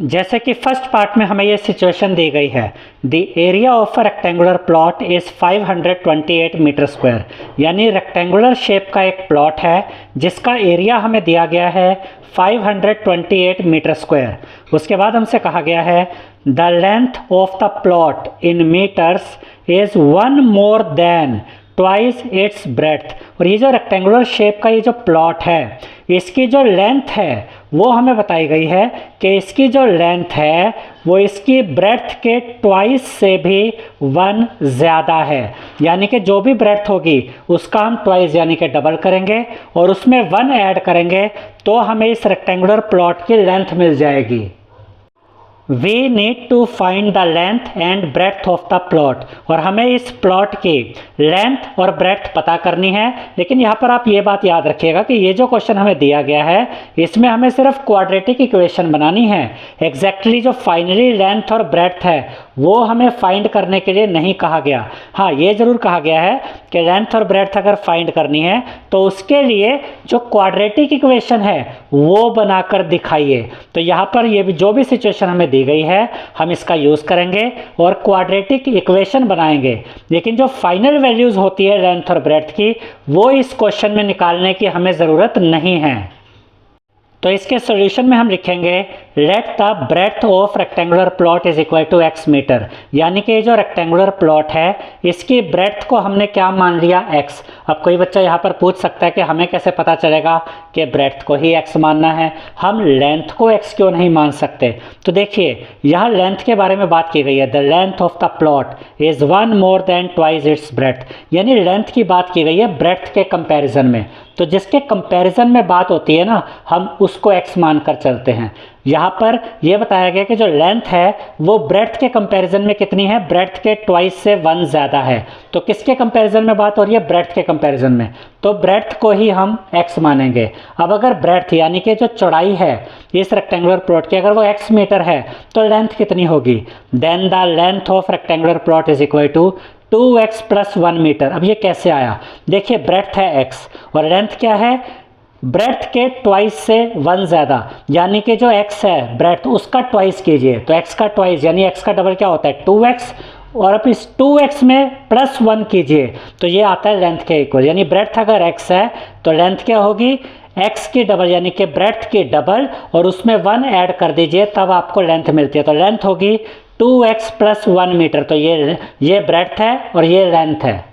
जैसे कि फर्स्ट पार्ट में हमें ये सिचुएशन दी गई है, the area of a rectangular plot is 528 metre square, यानी रेक्टेंगुलर शेप का एक प्लॉट है जिसका एरिया हमें दिया गया है 528 मीटर स्क्वायर। उसके बाद हमसे कहा गया है the length of the plot in metres is 1 more than twice its breadth, और ये जो रेक्टेंगुलर शेप का ये जो प्लॉट है इसकी जो लेंथ है वो हमें बताई गई है कि इसकी जो लेंथ है वो इसकी ब्रेड्थ के ट्वाइस से भी 1 ज़्यादा है, यानी कि जो भी ब्रेड्थ होगी उसका हम ट्वाइस यानी कि डबल करेंगे और उसमें 1 ऐड करेंगे तो हमें इस रेक्टेंगुलर प्लॉट की लेंथ मिल जाएगी। We need to find the length and breadth of the plot, और हमें इस प्लॉट की लेंथ और ब्रेड्थ पता करनी है। लेकिन यहाँ पर आप ये बात याद रखिएगा कि ये जो क्वेश्चन हमें दिया गया है इसमें हमें सिर्फ क्वाड्रेटिक इक्वेशन बनानी है। एग्जैक्टली जो फाइनली लेंथ और ब्रेड्थ है वो हमें फाइंड करने के लिए नहीं कहा गया। हाँ, ये ज़रूर कहा गया है कि लेंथ और ब्रेड्थ अगर फाइंड करनी है तो उसके लिए जो क्वाड्रेटिक इक्वेशन है वो बनाकर दिखाइए। तो यहाँ पर ये भी जो भी सिचुएशन हमें दी गई है हम इसका यूज़ करेंगे और क्वाड्रेटिक इक्वेशन बनाएंगे। लेकिन जो फाइनल वैल्यूज़ होती है लेंथ और ब्रेड्थ की वो इस क्वेश्चन में निकालने की हमें ज़रूरत नहीं है। तो इसके सॉल्यूशन में हम लिखेंगे let the breadth of rectangular plot is equal to x metre, यानी कि जो रेक्टेंगुलर प्लॉट है इसकी ब्रेड्थ को हमने क्या मान लिया x। अब कोई बच्चा यहाँ पर पूछ सकता है कि हमें कैसे पता चलेगा कि ब्रेड्थ को ही x मानना है, हम लेंथ को x क्यों नहीं मान सकते। तो देखिए यहाँ लेंथ के बारे में बात की गई है, the length of the plot is 1 more than twice its breadth, यानी लेंथ की बात की गई है ब्रेड्थ के कंपैरिजन में। तो जिसके कंपैरिजन में बात होती है ना हम उसको x मानकर चलते हैं। यहाँ पर यह बताया गया कि जो लेंथ है वो ब्रेड्थ के कंपैरिजन में कितनी है, ब्रेड्थ के ट्वाइस से 1 ज़्यादा है। तो किसके कंपैरिजन में बात हो रही है, ब्रेड्थ के कंपैरिजन में, तो ब्रेड्थ को ही हम x मानेंगे। अब अगर ब्रेड्थ यानी कि जो चौड़ाई है इस रेक्टेंगुलर प्लॉट की अगर वो x मीटर है तो लेंथ कितनी होगी, then the length of rectangular plot is equal to 2x plus 1 metre. अब ये कैसे आया, देखिए ब्रेड्थ है x और लेंथ क्या है, ब्रेड्थ के ट्वाइस से 1 ज़्यादा, यानी कि जो x है ब्रेड्थ उसका ट्वाइस कीजिए, तो x का ट्वाइस यानी x का डबल क्या होता है 2x, और अब इस 2x में प्लस 1 कीजिए तो ये आता है लेंथ के इक्वल। यानी ब्रेड्थ अगर x है तो लेंथ क्या होगी x की डबल, यानी कि ब्रेड्थ की डबल और उसमें 1 ऐड कर दीजिए तब आपको लेंथ मिलती है। तो लेंथ होगी 2x प्लस 1 मीटर। तो ये ब्रेड्थ है और ये लेंथ है।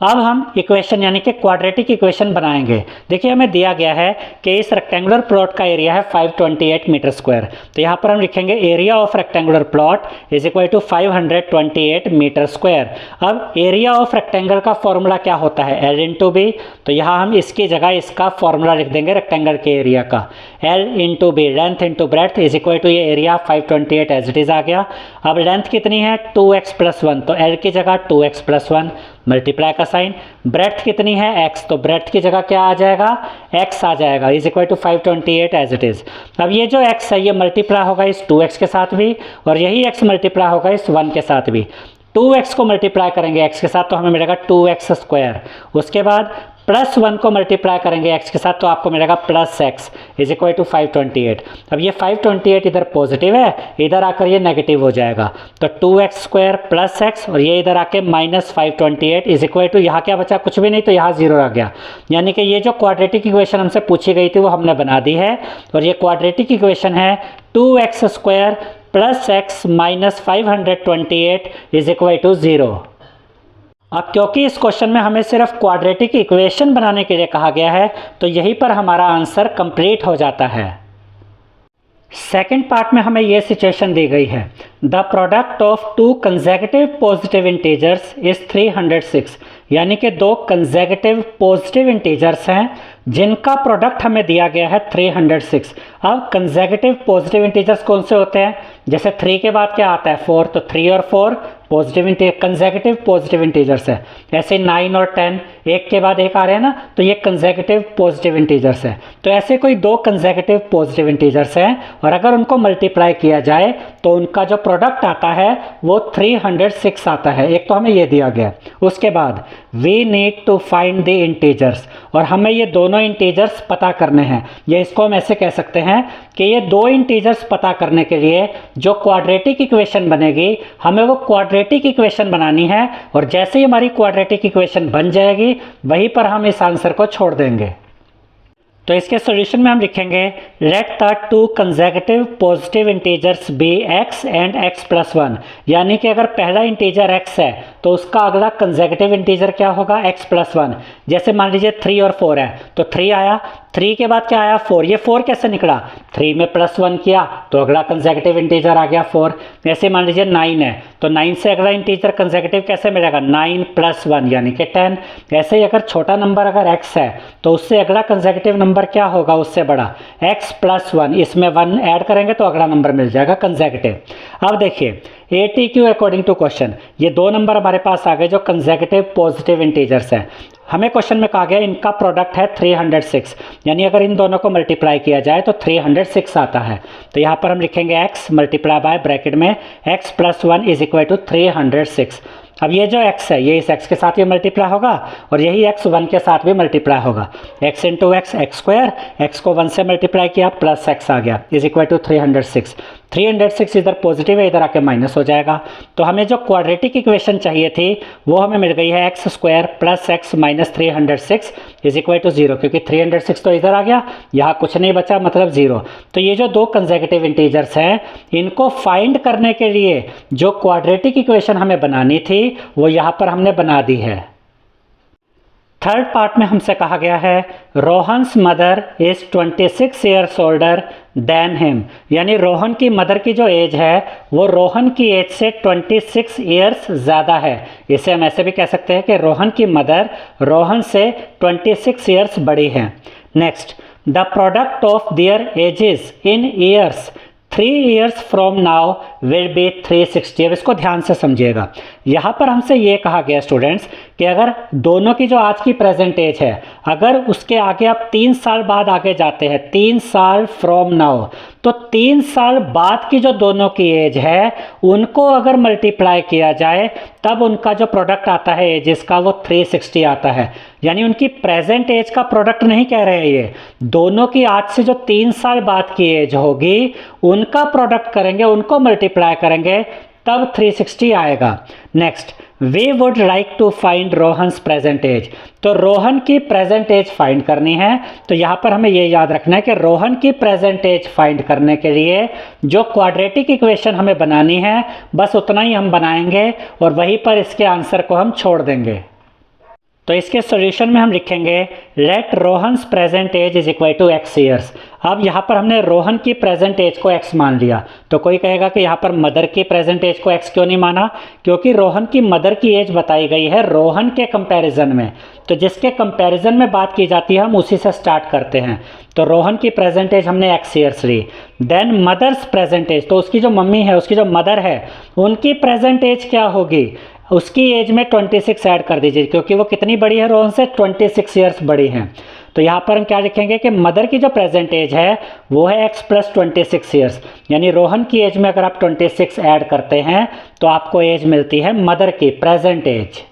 अब हम इक्वेशन यानी कि क्वाड्रेटिक इक्वेशन बनाएंगे। देखिए हमें दिया गया है कि इस रेक्टेंगुलर प्लॉट का एरिया है 528 मीटर स्क्वायर। तो यहाँ पर हम लिखेंगे area of rectangular plot is equal to 528 metre square. अब एरिया ऑफ रेक्टेंगल का फॉर्मूला क्या होता है, L इंटू बी। तो यहाँ हम इसकी जगह इसका फॉर्मूला लिख देंगे रेक्टेंगल के एरिया का, L into B, length into breadth is equal to ये एरिया 528 एज इट इज़ आ गया। अब लेंथ कितनी है 2x प्लस 1, तो L की जगह 2x प्लस 1 मल्टीप्लाई का साइन, ब्रेड्थ कितनी है x, तो ब्रेड्थ की जगह क्या आ जाएगा x आ जाएगा is equal to 528 as it is. अब ये जो x है ये मल्टीप्लाई होगा इस 2x के साथ भी और यही x मल्टीप्लाई होगा इस 1 के साथ भी। 2x को मल्टीप्लाई करेंगे x के साथ तो हमें मिलेगा 2x स्क्वायर, उसके बाद प्लस 1 को मल्टीप्लाई करेंगे x के साथ तो आपको मिलेगा plus x is equal to 528। अब ये 528 इधर पॉजिटिव है, इधर आकर ये नेगेटिव हो जाएगा, तो 2x स्क्वायर प्लस x और ये इधर आके माइनस 528 इज इक्वल टू यहाँ क्या बचा, कुछ भी नहीं, तो यहाँ 0 आ गया। यानी कि ये जो क्वाड्रेटिक इक्वेशन हमसे पूछी गई थी वो हमने बना दी है और ये क्वाड्रेटिक इक्वेशन है 2x square plus x minus 528 is equal to 0। अब क्योंकि इस क्वेश्चन में हमें सिर्फ क्वाड्रेटिक इक्वेशन बनाने के लिए कहा गया है तो यहीं पर हमारा आंसर कंप्लीट हो जाता है। सेकंड पार्ट में हमें यह सिचुएशन दी गई है, the product of 2 consecutive positive integers is 306, यानी कि 2 कंसेक्यूटिव पॉजिटिव इंटीजर्स हैं जिनका प्रोडक्ट हमें दिया गया है 306। अब कंसेक्यूटिव पॉजिटिव इंटीजर्स कौन से होते हैं, जैसे 3 के बाद क्या आता है 4, तो 3 और 4 पॉजिटिव कंसेक्यूटिव पॉजिटिव इंटीजर्स है। ऐसे 9 और 10 एक के बाद एक आ रहे हैं ना, तो ये कंसेक्यूटिव पॉजिटिव इंटीजर्स है। तो ऐसे कोई 2 कंसेक्यूटिव पॉजिटिव इंटीजर्स हैं और अगर उनको मल्टीप्लाई किया जाए तो उनका जो प्रोडक्ट आता है वो 306 आता है। एक तो हमें ये दिया गया, उसके बाद we need to find the integers, और हमें ये दोनों इंटीजर्स पता करने हैं। ये इसको हम ऐसे कह सकते हैं कि ये 2 इंटीजर्स पता करने के लिए जो क्वाड्रेटिक इक्वेशन बनेगी हमें वो क्वाड्रेटिक इक्वेशन बनानी है, और जैसे ही हमारी क्वाड्रेटिक इक्वेशन बन जाएगी वहीं पर हम इस आंसर को छोड़ देंगे। तो इसके सॉल्यूशन में हम लिखेंगे let the 2 consecutive positive integers be x and x plus 1, यानी कि अगर पहला इंटीजर x है तो उसका अगला कंसेक्यूटिव इंटीजर क्या होगा x प्लस 1। जैसे मान लीजिए 3 और 4 है तो 3 आया, 3 के बाद क्या आया 4, ये 4 कैसे निकला, 3 में +1 किया तो अगला कंसेक्यूटिव इंटीजर आ गया 4। ऐसे मान लीजिए 9 है तो 9 से अगला इंटीजर कंसेक्यूटिव कैसे मिलेगा, 9 + 1 यानी कि 10। ऐसे ही अगर छोटा नंबर अगर x है तो उससे अगला कंसेक्यूटिव नंबर क्या होगा, उससे बड़ा, x + 1, इसमें 1 ऐड करेंगे तो अगला नंबर मिल जाएगा कंसेक्यूटिव। अब देखिए ATQ अकॉर्डिंग टू क्वेश्चन, ये 2 नंबर हमारे पास आ गए जो कंसेक्यूटिव पॉजिटिव इंटीजर्स हैं। हमें क्वेश्चन में कहा गया इनका प्रोडक्ट है 306, यानी अगर इन दोनों को मल्टीप्लाई किया जाए तो 306 आता है। तो यहाँ पर हम लिखेंगे x मल्टीप्लाई बाय ब्रैकेट में x + 1 = 306। अब ये जो x है ये इस x के साथ भी मल्टीप्लाई होगा और यही x 1 के साथ भी मल्टीप्लाई होगा। x × x x², x को 1 से मल्टीप्लाई किया प्लस x आ गया = 306। 306 इधर पॉजिटिव है, इधर आके माइनस हो जाएगा। तो हमें जो क्वाड्रेटिक इक्वेशन चाहिए थी वो हमें मिल गई है x² + x - 306 = 0, क्योंकि 306 तो इधर आ गया, यहाँ कुछ नहीं बचा मतलब 0। तो ये जो 2 कंसेक्यूटिव इंटीजर्स हैं इनको फाइंड करने के लिए जो क्वाड्रेटिक इक्वेशन हमें बनानी थी वो यहाँ पर हमने बना दी है। थर्ड पार्ट में हमसे कहा गया है Rohan's mother is 26 years older than him, यानी रोहन की मदर की जो एज है वो रोहन की एज से 26 ईयर्स ज़्यादा है। इसे हम ऐसे भी कह सकते हैं कि रोहन की मदर रोहन से 26 ईयर्स बड़ी हैं। Next, the product of their edges in years 3 years from now will be 360। अब इसको ध्यान से समझिएगा, यहाँ पर हमसे ये कहा गया स्टूडेंट्स कि अगर दोनों की जो आज की प्रेजेंट एज है अगर उसके आगे आप 3 साल बाद आगे जाते हैं, 3 साल फ्रॉम नाउ, तो 3 साल बाद की जो दोनों की एज है उनको अगर मल्टीप्लाई किया जाए तब उनका जो प्रोडक्ट आता है एजेस का वो 360 आता है। यानी उनकी प्रेजेंट एज का प्रोडक्ट नहीं कह रहे हैं, ये दोनों की आज से जो 3 साल बाद की एज होगी उनका प्रोडक्ट करेंगे, उनको मल्टीप्लाई करेंगे तब 360 आएगा। Next, we would like to find Rohan's present age, तो रोहन की प्रेजेंट एज फाइंड करनी है। तो यहाँ पर हमें ये याद रखना है कि रोहन की प्रेजेंट एज फाइंड करने के लिए जो क्वाड्रेटिक इक्वेशन हमें बनानी है बस उतना ही हम बनाएंगे और वहीं पर इसके आंसर को हम छोड़ देंगे। तो इसके सॉल्यूशन में हम लिखेंगे let Rohan's present age = x years. अब यहाँ पर हमने रोहन की प्रेजेंट एज को x मान लिया, तो कोई कहेगा कि यहाँ पर मदर की प्रेजेंट एज को x क्यों नहीं माना, क्योंकि रोहन की मदर की एज बताई गई है रोहन के कंपैरिजन में, तो जिसके कंपैरिजन में बात की जाती है हम उसी से स्टार्ट करते हैं। तो रोहन की प्रेजेंट एज हमने x ईयर्स ली। देन मदर्स प्रेजेंट एज, तो उसकी जो मम्मी है उसकी जो मदर है उनकी प्रेजेंट एज क्या होगी, उसकी एज में 26 ऐड कर दीजिए, क्योंकि वो कितनी बड़ी है रोहन से, 26 ईयर्स बड़ी हैं। तो यहाँ पर हम क्या लिखेंगे कि मदर की जो प्रेजेंट एज है वो है x + 26 ईयर्स, यानी रोहन की एज में अगर आप 26 ऐड करते हैं तो आपको एज मिलती है मदर की प्रेजेंट एज।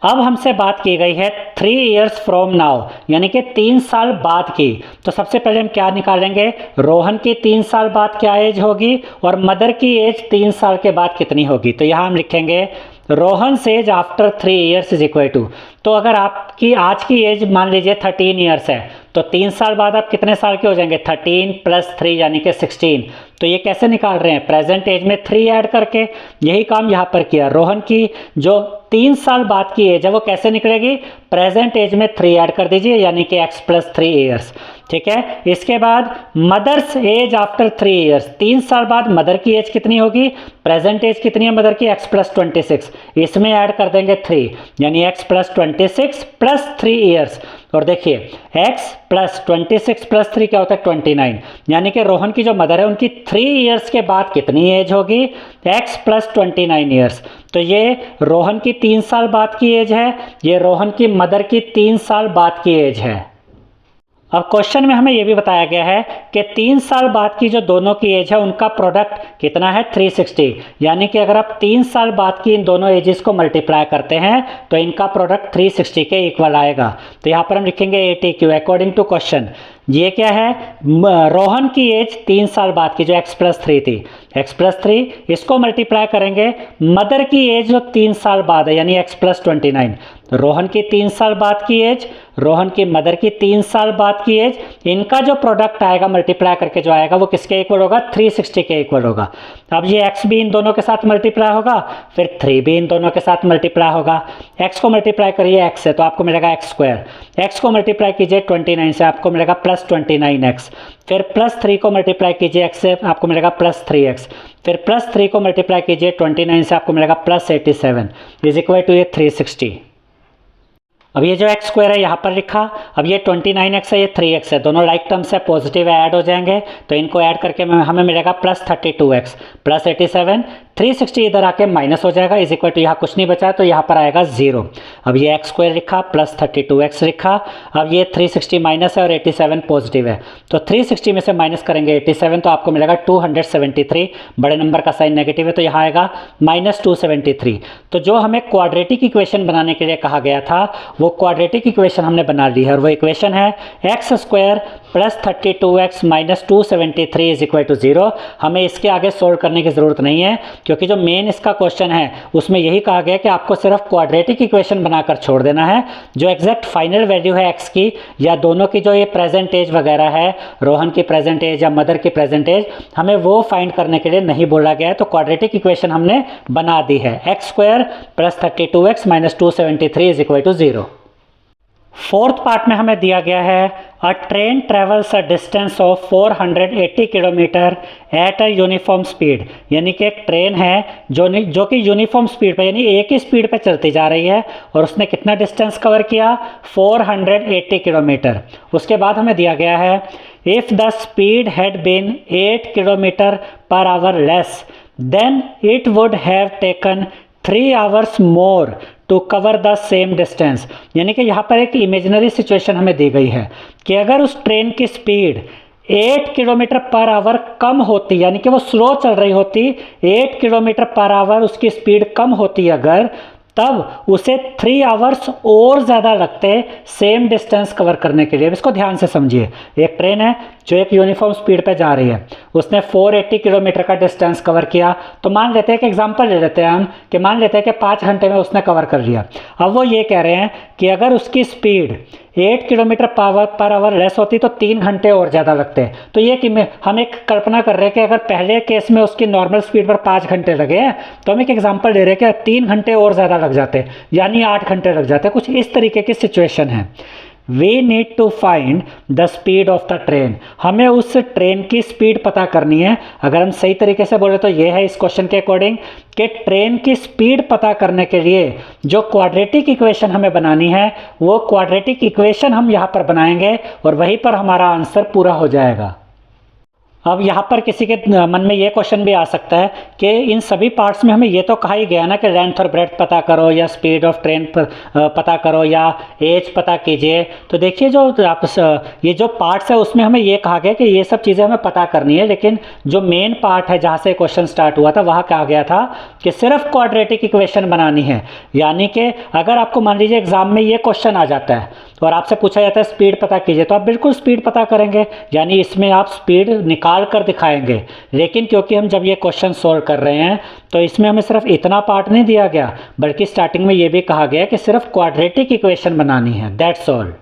अब हमसे बात की गई है 3 years from now, यानी कि 3 साल बाद की। तो सबसे पहले हम क्या निकालेंगे, रोहन की 3 साल बाद क्या एज होगी और मदर की एज 3 साल के बाद कितनी होगी। तो यहाँ हम लिखेंगे रोहन एज आफ्टर 3 years = तो अगर आपकी आज की एज मान लीजिए 13 ईयर्स है तो 3 साल बाद आप कितने साल के हो जाएंगे, 13 + 3 यानी कि 16। तो ये कैसे निकाल रहे हैं, प्रेजेंट एज में 3 ऐड करके। यही काम यहाँ पर किया, रोहन की जो 3 साल बाद की एज है वो कैसे निकलेगी, प्रेजेंट एज में 3 ऐड कर दीजिए यानी कि x + 3 ईयर्स। ठीक है, इसके बाद मदर्स एज आफ्टर 3 ईयर्स, 3 साल बाद मदर की एज कितनी होगी, प्रेजेंट एज कितनी है मदर की, x + 26, इसमें ऐड कर देंगे 3 यानी x + 26 + 3 ईयर्स। और देखिए x + 26 + 3 क्या होता है 29, यानी कि रोहन की जो मदर है उनकी 3 ईयर्स के बाद कितनी एज होगी, x + 29 ईयर्स। तो ये रोहन की 3 साल बाद की एज है, ये रोहन की मदर की 3 साल बाद की एज है। अब क्वेश्चन में हमें यह भी बताया गया है कि 3 साल बाद की जो दोनों की एज है उनका प्रोडक्ट कितना है 360, यानी कि अगर आप 3 साल बाद की इन दोनों एजेस को मल्टीप्लाई करते हैं तो इनका प्रोडक्ट 360 के इक्वल आएगा। तो यहाँ पर हम लिखेंगे ATQ अकॉर्डिंग टू क्वेश्चन। ये क्या है, रोहन की एज 3 साल बाद की जो x + 3 थी, x + 3 इसको मल्टीप्लाई करेंगे मदर की एज जो 3 साल बाद है यानी x + 29। रोहन की 3 साल बाद की एज, रोहन की मदर की 3 साल बाद की एज, इनका जो प्रोडक्ट आएगा मल्टीप्लाई करके जो आएगा वो किसके इक्वल होगा, 360 के इक्वल होगा। अब ये x भी इन दोनों के साथ मल्टीप्लाई होगा, फिर 3 भी इन दोनों के साथ मल्टीप्लाई होगा। x को मल्टीप्लाई करिए x से तो आपको मिलेगा x स्क्वायर, x को मल्टीप्लाई कीजिए 29 से आपको मिलेगा प्लस 29x, फिर प्लस 3 को मल्टीप्लाई कीजिए x से आपको मिलेगा प्लस 3x, फिर प्लस 3 को मल्टीप्लाई कीजिए 29 से आपको मिलेगा प्लस 87 इज इक्वल टू ये 360। अब ये जो x स्क्वायर है यहाँ पर लिखा, अब ये 29x है, ये 3x है, दोनों लाइक टर्म्स है, पॉजिटिव ऐड हो जाएंगे तो इनको ऐड करके हमें मिलेगा प्लस 32x प्लस 87, 360 इधर आके माइनस हो जाएगा इज इक्वल टू यहाँ कुछ नहीं बचा तो यहाँ पर आएगा 0। अब ये x स्क्वायर लिखा प्लस 32x लिखा, अब ये 360 माइनस है और 87 पॉजिटिव है तो 360 में से माइनस करेंगे 87 तो आपको मिलेगा 273, बड़े नंबर का साइन नेगेटिव है तो यहाँ आएगा माइनस 273। तो जो हमें क्वाड्रेटिक इक्वेशन बनाने के लिए कहा गया था वो क्वाड्रेटिक इक्वेशन हमने बना ली है और वो इक्वेशन है x square plus 32x minus 273 is equal to 0। हमें इसके आगे सोल्व करने की ज़रूरत नहीं है क्योंकि जो मेन इसका क्वेश्चन है उसमें यही कहा गया कि आपको सिर्फ क्वाड्रेटिक इक्वेशन बनाकर छोड़ देना है, जो एग्जैक्ट फाइनल वैल्यू है x की या दोनों की जो ये प्रेजेंट एज वगैरह है, रोहन की प्रेजेंट एज या मदर की प्रेजेंट एज, हमें वो फाइंड करने के लिए नहीं बोला गया है। तो क्वाड्रेटिक इक्वेशन हमने बना दी है x square plus 32x minus 273 is equal to 0। Fourth part में हमें दिया गया है a train travels a distance of 480 kilometre at a uniform speed, यानी कि एक ट्रेन है जो कि यूनिफॉर्म स्पीड पे यानी एक ही स्पीड पे चलती जा रही है और उसने कितना डिस्टेंस कवर किया, 480 किलोमीटर। उसके बाद हमें दिया गया है if the speed had been 8 kilometre per hour less than it would have taken 3 hours more to cover the same distance, यानी कि यहाँ पर एक इमेजिनरी सिचुएशन हमें दी गई है कि अगर उस ट्रेन की स्पीड 8 किलोमीटर पर आवर कम होती, यानी कि वो स्लो चल रही होती, 8 किलोमीटर पर आवर उसकी स्पीड कम होती अगर, तब उसे 3 आवर्स और ज़्यादा लगते सेम डिस्टेंस कवर करने के लिए। अब इसको ध्यान से समझिए, एक ट्रेन है जो एक यूनिफॉर्म स्पीड पे जा रही है, उसने 480 किलोमीटर का डिस्टेंस कवर किया, तो मान लेते हैं कि एग्जांपल ले लेते हैं हम कि मान लेते हैं कि 5 घंटे में उसने कवर कर लिया। अब वो ये कह रहे हैं कि अगर उसकी speed 8 kilometre per hour less होती तो 3 घंटे और ज़्यादा लगते। तो ये कि हम एक कल्पना कर रहे हैं कि अगर पहले केस में उसकी नॉर्मल स्पीड पर 5 घंटे लगे तो हम एक एग्जांपल ले रहे हैं कि 3 घंटे और ज़्यादा लग जाते, यानी 8 घंटे लग जाते। कुछ इस तरीके की सिचुएशन है। We need to find the speed of the train, हमें उस ट्रेन की स्पीड पता करनी है। अगर हम सही तरीके से बोले तो ये है इस क्वेश्चन के अकॉर्डिंग कि ट्रेन की स्पीड पता करने के लिए जो क्वाड्रेटिक इक्वेशन हमें बनानी है वो क्वाड्रेटिक इक्वेशन हम यहाँ पर बनाएंगे और वहीं पर हमारा आंसर पूरा हो जाएगा। अब यहाँ पर किसी के मन में ये क्वेश्चन भी आ सकता है कि इन सभी पार्ट्स में हमें ये तो कहा ही गया ना कि लेंथ और ब्रेड्थ पता करो या स्पीड ऑफ ट्रेन पता करो या एज पता कीजिए। तो देखिए जो आप ये जो पार्ट्स है उसमें हमें ये कहा गया कि ये सब चीज़ें हमें पता करनी है, लेकिन जो मेन पार्ट है जहाँ से क्वेश्चन स्टार्ट हुआ था वहाँ कहा गया था कि सिर्फ क्वाड्रेटिक इक्वेशन बनानी है। यानी कि अगर आपको मान लीजिए एग्जाम में ये क्वेश्चन आ जाता है और आपसे पूछा जाता है स्पीड पता कीजिए, तो आप बिल्कुल स्पीड पता करेंगे, यानी इसमें आप स्पीड निकाल कर दिखाएंगे। लेकिन क्योंकि हम जब ये क्वेश्चन सोल्व कर रहे हैं तो इसमें हमें सिर्फ इतना पार्ट नहीं दिया गया, बल्कि स्टार्टिंग में ये भी कहा गया कि सिर्फ क्वाड्रेटिक इक्वेशन बनानी है, दैट्स ऑल।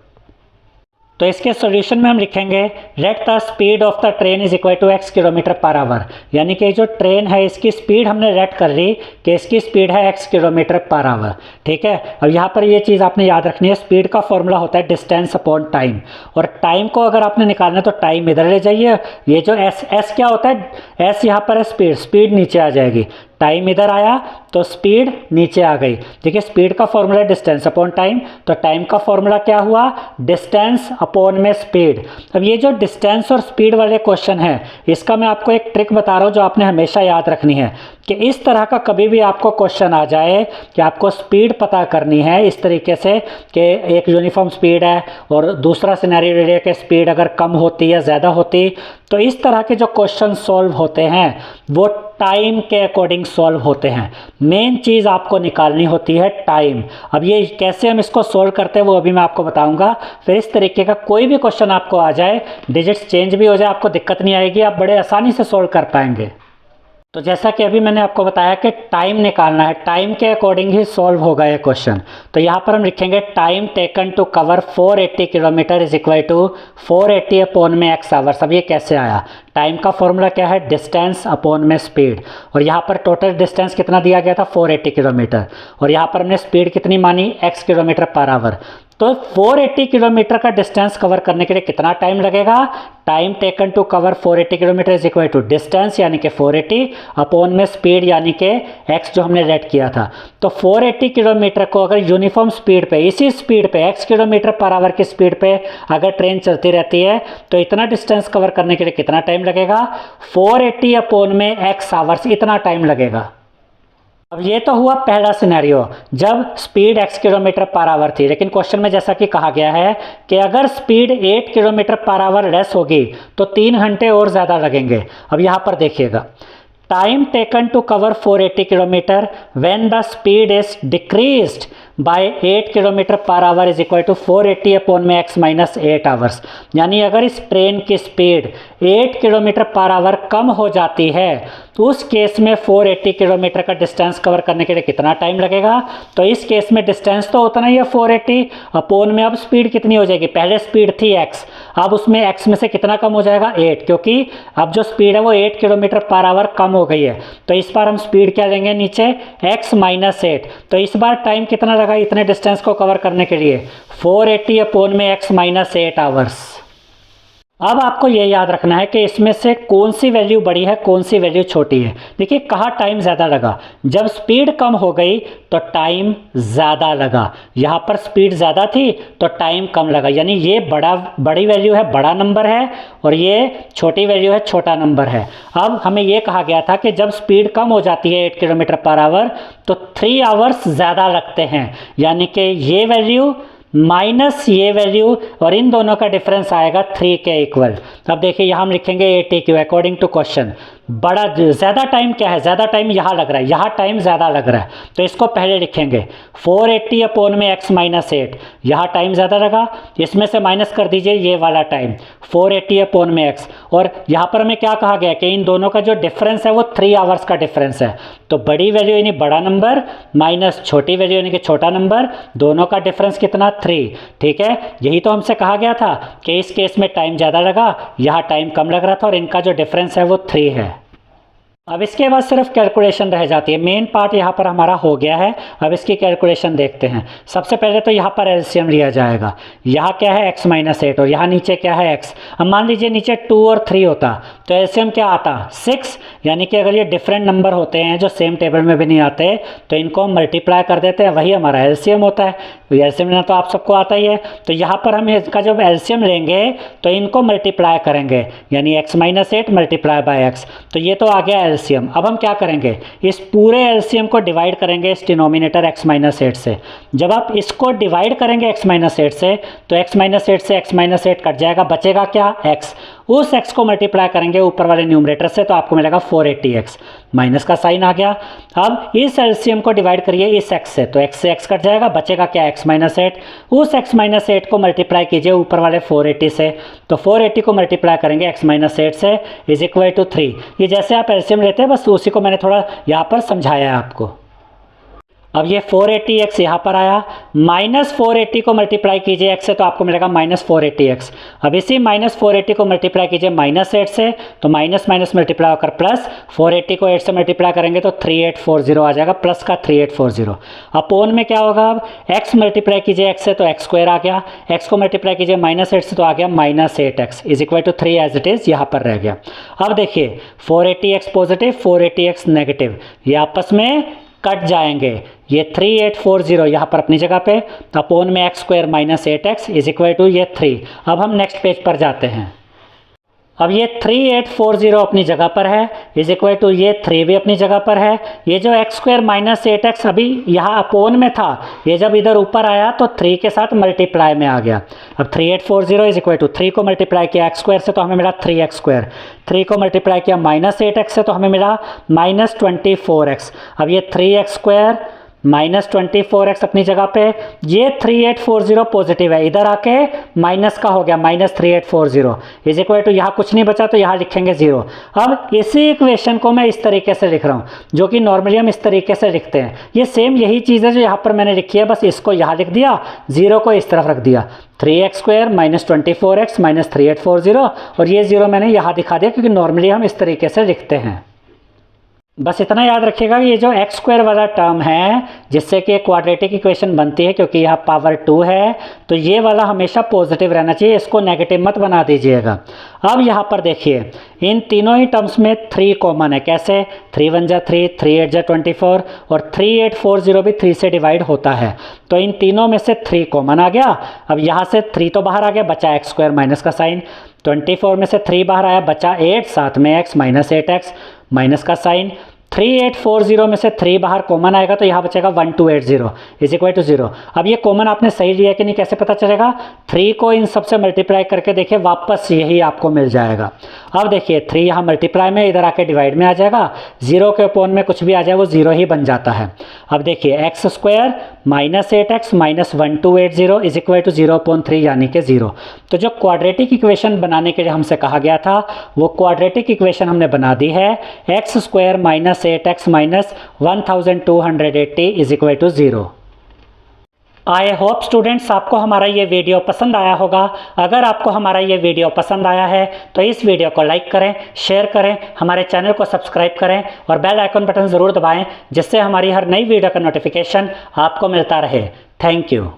तो इसके सॉल्यूशन में हम लिखेंगे let the speed of the train is equal to x kilometre per hour, यानी कि जो ट्रेन है इसकी स्पीड हमने लेट कर ली कि इसकी स्पीड है x किलोमीटर पर आवर। ठीक है, अब यहाँ पर ये चीज़ आपने याद रखनी है, स्पीड का फॉर्मूला होता है डिस्टेंस अपॉन टाइम, और टाइम को अगर आपने निकालना है तो टाइम इधर ले जाइए। ये जो s क्या होता है, s यहाँ पर है स्पीड नीचे आ जाएगी, टाइम इधर आया तो स्पीड नीचे आ गई। देखिए स्पीड का फॉर्मूला है डिस्टेंस अपॉन टाइम, तो टाइम का फॉर्मूला क्या हुआ, डिस्टेंस अपॉन में स्पीड। अब ये जो डिस्टेंस और स्पीड वाले क्वेश्चन है इसका मैं आपको एक ट्रिक बता रहा हूँ जो आपने हमेशा याद रखनी है कि इस तरह का कभी भी आपको क्वेश्चन आ जाए कि आपको स्पीड पता करनी है इस तरीके से कि एक यूनिफॉर्म स्पीड है और दूसरा सिनेरियो ले लिया कि स्पीड अगर कम होती या ज़्यादा होती, तो इस तरह के जो क्वेश्चन सॉल्व होते हैं वो टाइम के अकॉर्डिंग सॉल्व होते हैं। मेन चीज़ आपको निकालनी होती है टाइम। अब ये कैसे हम इसको सॉल्व करते हैं वो अभी मैं आपको बताऊंगा। फिर इस तरीके का कोई भी क्वेश्चन आपको आ जाए, डिजिट्स चेंज भी हो जाए, आपको दिक्कत नहीं आएगी, आप बड़े आसानी से सॉल्व कर पाएंगे। तो जैसा कि अभी मैंने आपको बताया कि टाइम निकालना है, टाइम के अकॉर्डिंग ही सॉल्व होगा ये क्वेश्चन। तो यहाँ पर हम लिखेंगे time taken to cover 480 kilometre is equal to 480 upon में x आवर्स। अब ये कैसे आया? टाइम का फॉर्मूला क्या है? डिस्टेंस अपॉन में स्पीड। और यहाँ पर टोटल डिस्टेंस कितना दिया गया था? 480 किलोमीटर। और यहाँ पर हमने स्पीड कितनी मानी? x kilometre per our. तो 480 किलोमीटर का डिस्टेंस कवर करने के लिए कितना टाइम लगेगा? Time taken to cover 480 kilometre is equal to distance यानी कि 480 अपॉन में स्पीड यानी कि x जो हमने रेड किया था। तो 480 किलोमीटर को अगर यूनिफॉर्म स्पीड पे, इसी स्पीड पे, x किलोमीटर पर आवर की स्पीड पे अगर ट्रेन चलती रहती है तो इतना डिस्टेंस कवर करने के लिए कितना टाइम लगेगा? 480 अपॉन में x आवर्स, इतना टाइम लगेगा। अब ये तो हुआ पहला सिनेरियो जब speed x kilometre per our थी, लेकिन क्वेश्चन में जैसा कि कहा गया है कि अगर speed 8 kilometre per hour less होगी तो 3 घंटे और ज़्यादा लगेंगे। अब यहाँ पर देखिएगा, time taken to cover 480 kilometre when the speed is decreased by 8 kilometre per hour is equal to 480 upon में x माइनस 8 आवर्स। यानी अगर इस ट्रेन की स्पीड 8 किलोमीटर पर आवर कम हो जाती है तो उस केस में 480 किलोमीटर का डिस्टेंस कवर करने के लिए कितना टाइम लगेगा? तो इस केस में डिस्टेंस तो उतना ही है 480 अपॉन में अब स्पीड कितनी हो जाएगी? पहले स्पीड थी x, अब उसमें x में से कितना कम हो जाएगा? 8, क्योंकि अब जो स्पीड है वो 8 किलोमीटर पर आवर कम हो गई है। तो इस बार हम स्पीड क्या लेंगे नीचे? x minus 8। तो इस बार टाइम कितना लगा इतने डिस्टेंस को कवर करने के लिए? 480 अपॉन में x माइनस 8 आवर्स। अब आपको ये याद रखना है कि इसमें से कौन सी वैल्यू बड़ी है, कौन सी वैल्यू छोटी है। देखिए कहाँ टाइम ज़्यादा लगा? जब स्पीड कम हो गई तो टाइम ज़्यादा लगा। यहाँ पर स्पीड ज़्यादा थी तो टाइम कम लगा, यानी ये बड़ी वैल्यू है, बड़ा नंबर है, और ये छोटी वैल्यू है, छोटा नंबर है। अब हमें ये कहा गया था कि जब स्पीड कम हो जाती है 8 किलोमीटर पर आवर तो 3 आवर्स ज़्यादा लगते हैं, यानी कि ये वैल्यू माइनस ये वैल्यू, और इन दोनों का डिफरेंस आएगा 3 के इक्वल। अब देखिए यहाँ हम लिखेंगे ATQ अकॉर्डिंग टू क्वेश्चन। बड़ा ज़्यादा टाइम क्या है? ज़्यादा टाइम यहाँ लग रहा है, यहाँ टाइम ज़्यादा लग रहा है, तो इसको पहले लिखेंगे 480 अपॉन में x माइनस 8। यहाँ टाइम ज़्यादा लगा, इसमें से माइनस कर दीजिए ये वाला टाइम 480 अपॉन में x। और यहाँ पर हमें क्या कहा गया कि इन दोनों का जो डिफरेंस है वो 3 आवर्स का डिफरेंस है। तो बड़ी वैल्यू यानी बड़ा नंबर माइनस छोटी वैल्यू यानी कि छोटा नंबर, दोनों का डिफरेंस कितना? 3। ठीक है, यही तो हमसे कहा गया था कि इस केस में टाइम ज़्यादा लगा, यहाँ टाइम कम लग रहा था, और इनका जो डिफरेंस है वो 3 है। अब इसके बाद सिर्फ कैलकुलेशन रह जाती है। मेन पार्ट यहाँ पर हमारा हो गया है, अब इसकी कैलकुलेशन देखते हैं। सबसे पहले तो यहाँ पर एलसीएम लिया जाएगा। यहाँ क्या है? x माइनस 8, और यहाँ नीचे क्या है? x। अब मान लीजिए नीचे 2 और 3 होता तो एलसीएम क्या आता? 6। यानी कि अगर ये डिफरेंट नंबर होते हैं जो सेम टेबल में भी नहीं आते तो इनको हम मल्टीप्लाई कर देते हैं, वही हमारा एलसीएम होता है। एलसीएम लेना तो आप सबको आता ही है। तो यहाँ पर हम इसका जब एलसीएम लेंगे तो इनको मल्टीप्लाई करेंगे, यानी x minus 8 multiply by x। तो ये तो आ गया एलसीएम। अब हम क्या करेंगे? इस पूरे एलसीएम को डिवाइड करेंगे इस डिनोमिनेटर x माइनस 8 से। जब आप इसको डिवाइड करेंगे x माइनस 8 से तो x माइनस 8 से x माइनस 8 कट जाएगा, बचेगा क्या? x। उस x को मल्टीप्लाई करेंगे ऊपर वाले न्यूमरेटर से तो आपको मिलेगा 480x। माइनस का साइन आ गया। अब इस एलसीएम को डिवाइड करिए इस x से, तो x से x कट जाएगा, बचेगा क्या? x minus 8। उस x माइनस 8 को मल्टीप्लाई कीजिए ऊपर वाले 480 से, तो 480 को मल्टीप्लाई करेंगे x माइनस 8 से इज इक्वल टू 3। ये जैसे आप एलसीएम लेते हैं बस उसी को मैंने थोड़ा यहाँ पर समझाया है आपको। अब ये 480x यहाँ पर आया, माइनस 480 को मल्टीप्लाई कीजिए x से तो आपको मिलेगा माइनस 480x। अब इसी माइनस 480 को मल्टीप्लाई कीजिए माइनस 8 से तो माइनस माइनस मल्टीप्लाई होकर प्लस, 480 को 8 से मल्टीप्लाई करेंगे तो 3840 आ जाएगा, प्लस का 3840। अपोन में क्या होगा? अब x मल्टीप्लाई कीजिए x से तो x स्क्वायर आ गया, x को मल्टीप्लाई कीजिए माइनस 8 से तो आ गया minus 8x is equal to 3 as it is यहाँ पर रह गया। अब देखिए 480x पॉजिटिव 480x नेगेटिव, ये आपस में कट जाएंगे। ये 3840 यहाँ पर अपनी जगह पे, अपोन में x square minus 8x is equal to ये 3। अब हम नेक्स्ट पेज पर जाते हैं। अब ये 3840 अपनी जगह पर है इज इक्वल टू ये 3 भी अपनी जगह पर है। ये जो x स्क्वायर माइनस 8x अभी यहाँ अपोन में था, ये जब इधर ऊपर आया तो 3 के साथ मल्टीप्लाई में आ गया। अब 3840 इज इक्वल टू 3 को मल्टीप्लाई किया x स्क्वायर से तो हमें मिला 3x स्क्वायर, 3 को मल्टीप्लाई किया माइनस 8x से तो हमें मिला माइनस 24x। अब ये 3x स्क्वायर -24x अपनी जगह पे, ये 3840 पॉजिटिव है, इधर आके माइनस का हो गया -3840 इज इक्वल टू, यहाँ कुछ नहीं बचा तो यहाँ लिखेंगे 0। अब इसी इक्वेशन को मैं इस तरीके से लिख रहा हूँ, जो कि नॉर्मली हम इस तरीके से लिखते हैं। ये सेम यही चीज़ है जो यहाँ पर मैंने लिखी है, बस इसको यहाँ लिख दिया, 0 को इस तरफ रख दिया, 3x² -24x -3840, और ये 0 मैंने यहाँ दिखा दिया क्योंकि नॉर्मली हम इस तरीके से लिखते हैं। बस इतना याद रखिएगा कि ये जो x² वाला टर्म है जिससे कि क्वाड्रेटिक इक्वेशन बनती है, क्योंकि यहाँ पावर 2 है तो ये वाला हमेशा पॉजिटिव रहना चाहिए, इसको नेगेटिव मत बना दीजिएगा। अब यहाँ पर देखिए इन तीनों ही टर्म्स में 3 कॉमन है। कैसे? 3 1 जा 3, 3 8 जा 24, और 3840 भी 3 से डिवाइड होता है, तो इन तीनों में से 3 कॉमन आ गया। अब यहाँ से 3 तो बाहर आ गया, बचा x² माइनस का साइन, 24 में से 3 बाहर आया, बचा 8, साथ में x -8x माइनस का साइन, 3840 में से 3 बाहर कॉमन आएगा तो यहाँ बचेगा 1280 इज इक्वल टू 0। अब ये कॉमन आपने सही लिया कि नहीं कैसे पता चलेगा? 3 को इन सबसे मल्टीप्लाई करके देखिए, वापस यही आपको मिल जाएगा। अब देखिए 3 यहाँ मल्टीप्लाई में, इधर आके डिवाइड में आ जाएगा, 0 के अपॉन में कुछ भी आ जाए वो 0 ही बन जाता है। अब देखिए x² -8x -1280 is equal to 0/3 यानी कि 0। तो जो क्वाड्रेटिक इक्वेशन बनाने के लिए हमसे कहा गया था वो क्वाड्रेटिक इक्वेशन हमने बना दी है, x² -8x -1280 is equal to 0। I hope students आपको हमारा ये वीडियो पसंद आया होगा। अगर आपको हमारा ये वीडियो पसंद आया है तो इस वीडियो को लाइक करें, शेयर करें, हमारे चैनल को सब्सक्राइब करें और बेल आइकन बटन ज़रूर दबाएं, जिससे हमारी हर नई वीडियो का नोटिफिकेशन आपको मिलता रहे। Thank you.